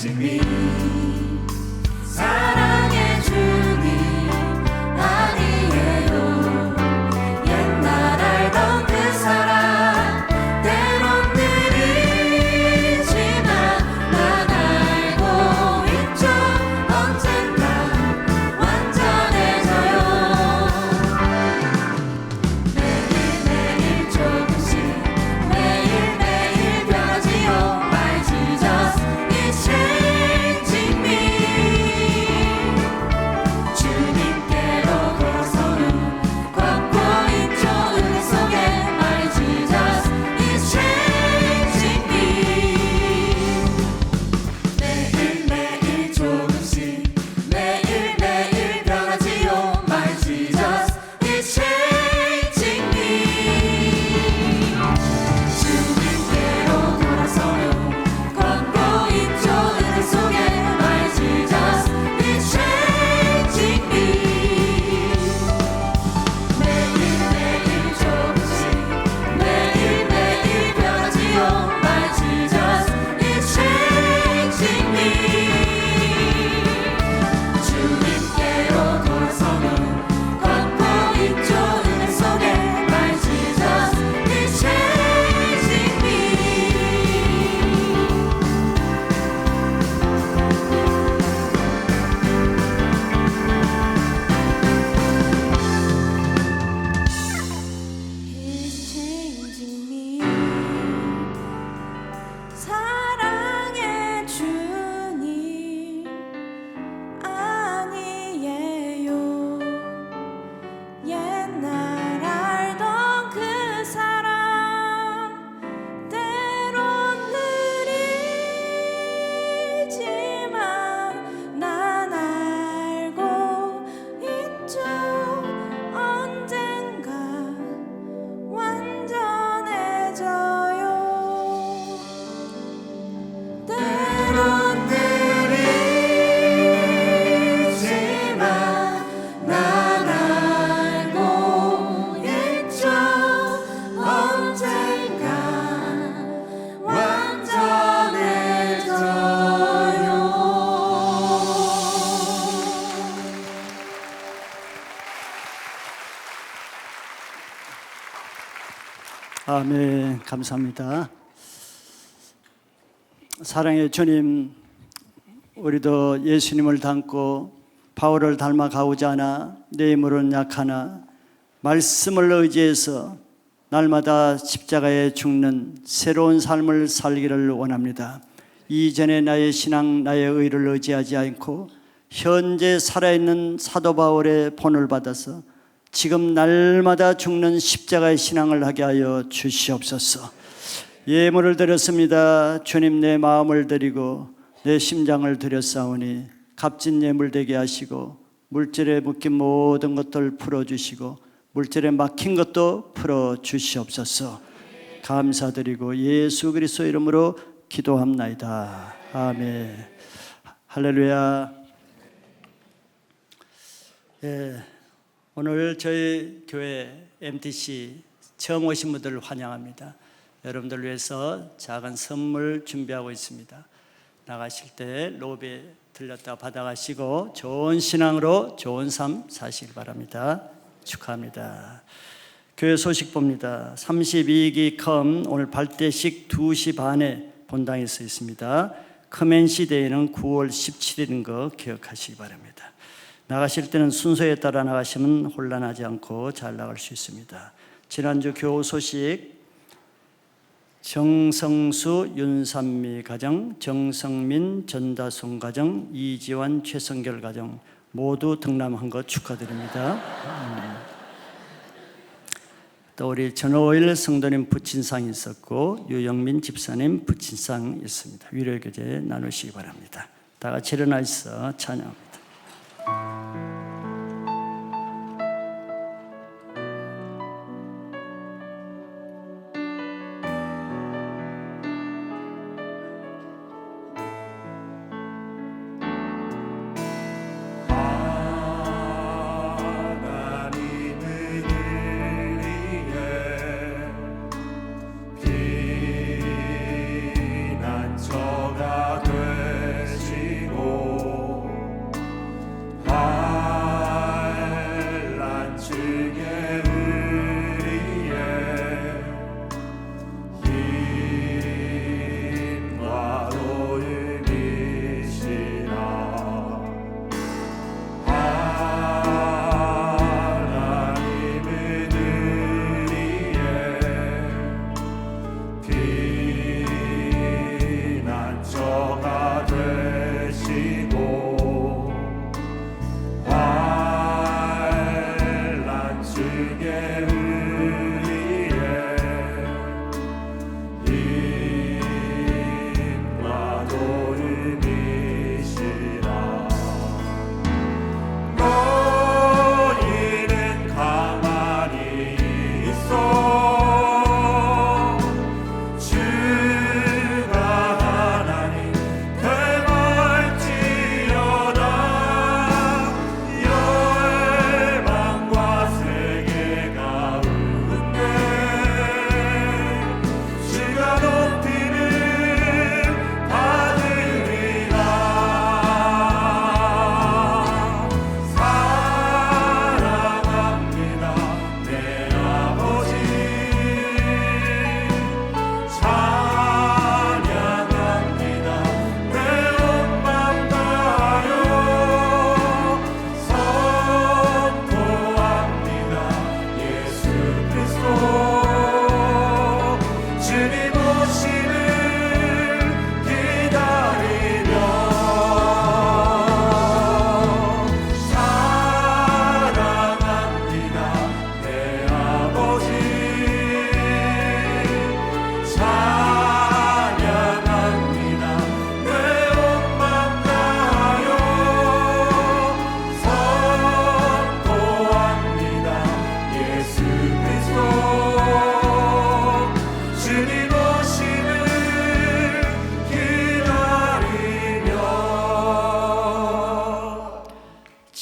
C: 증인 사랑의 주님 아니에요. 옛날 알던 그 사랑 때론 느리지만 난 알고 있죠. 언젠가 완전해져요. 매일매일 조금씩 매일매일 변하지요. My Jesus is changing me. 주님께로 걸어서는 걷고 있죠. 은혜 속에 My Jesus is changing me. 매일매일 조금씩 매일매일 변하지요. My Jesus is changing me. 주님께로 돌아서는 걷고 있죠. 은혜 속에 My Jesus is changing me. 매일매일 조금씩 매일매일 변하지요. My Jesus is changing me. 주님께로 돌아서는 걷고 있죠. 은혜 속에 My Jesus is changing me. He's changing me. 사랑의 주님 아니에요. 옛날 알던 그 사랑 때론 느리지만 난 알고 있죠. 언젠가 완전해져요. 때론 느리지만 난 알고 있죠. 언젠가 완전해져요.
B: 아멘. 감사합니다. 사랑의 주님, 우리도 예수님을 닮고 바울을 닮아 가고자 하나 내 힘으로는 약하나 말씀을 의지해서 날마다 십자가에 죽는 새로운 삶을 살기를 원합니다. 이전에 나의 신앙, 나의 의를 의지하지 않고 현재 살아있는 사도 바울의 본을 받아서 지금 날마다 죽는 십자가의 신앙을 하게 하여 주시옵소서. 예물을 드렸습니다. 주님, 내 마음을 드리고 내 심장을 드렸사오니 값진 예물 되게 하시고 물질에 묶인 모든 것들 풀어주시고 물질에 막힌 것도 풀어주시옵소서. 감사드리고 예수 그리스도 이름으로 기도합나이다. 아멘. 할렐루야. 오늘 저희 교회 MTC 처음 오신 분들을 환영합니다. 여러분들 위해서 작은 선물 준비하고 있습니다. 나가실 때 로비에 들렸다 받아가시고 좋은 신앙으로 좋은 삶 사시길 바랍니다. 축하합니다. 교회 소식 봅니다. 32기 컴 오늘 발대식 2시 반에 본당에 서 있습니다. 커맨시 데이는 9월 17일인 거 기억하시기 바랍니다. 나가실 때는 순서에 따라 나가시면 혼란하지 않고 잘 나갈 수 있습니다. 지난주 교우 소식 정성수 윤산미 가정, 정성민 전다송 가정, 이지환 최성결 가정 모두 등남한 것 축하드립니다. 또 우리 전호일 성도님 부친상이 있었고 유영민 집사님 부친상 있습니다. 위로의 교제 나누시기 바랍니다. 다 같이 일어나 있어 찬양합니다.
A: 피난처가 되시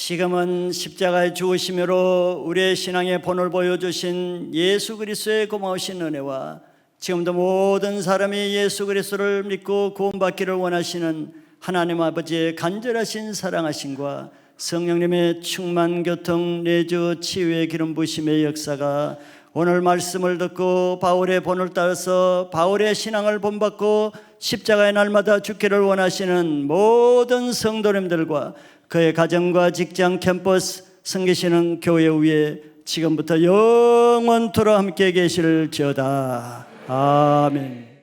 B: 지금은 십자가의 죽으심으로 우리의 신앙의 본을 보여주신 예수 그리스도의 고마우신 은혜와 지금도 모든 사람이 예수 그리스도를 믿고 구원받기를 원하시는 하나님 아버지의 간절하신 사랑하심과 성령님의 충만 교통 내주 치유의 기름 부심의 역사가 오늘 말씀을 듣고 바울의 본을 따라서 바울의 신앙을 본받고 십자가의 날마다 죽기를 원하시는 모든 성도님들과 그의 가정과 직장, 캠퍼스, 섬기시는 교회 위에 지금부터 영원토록 함께 계실지어다. 아멘.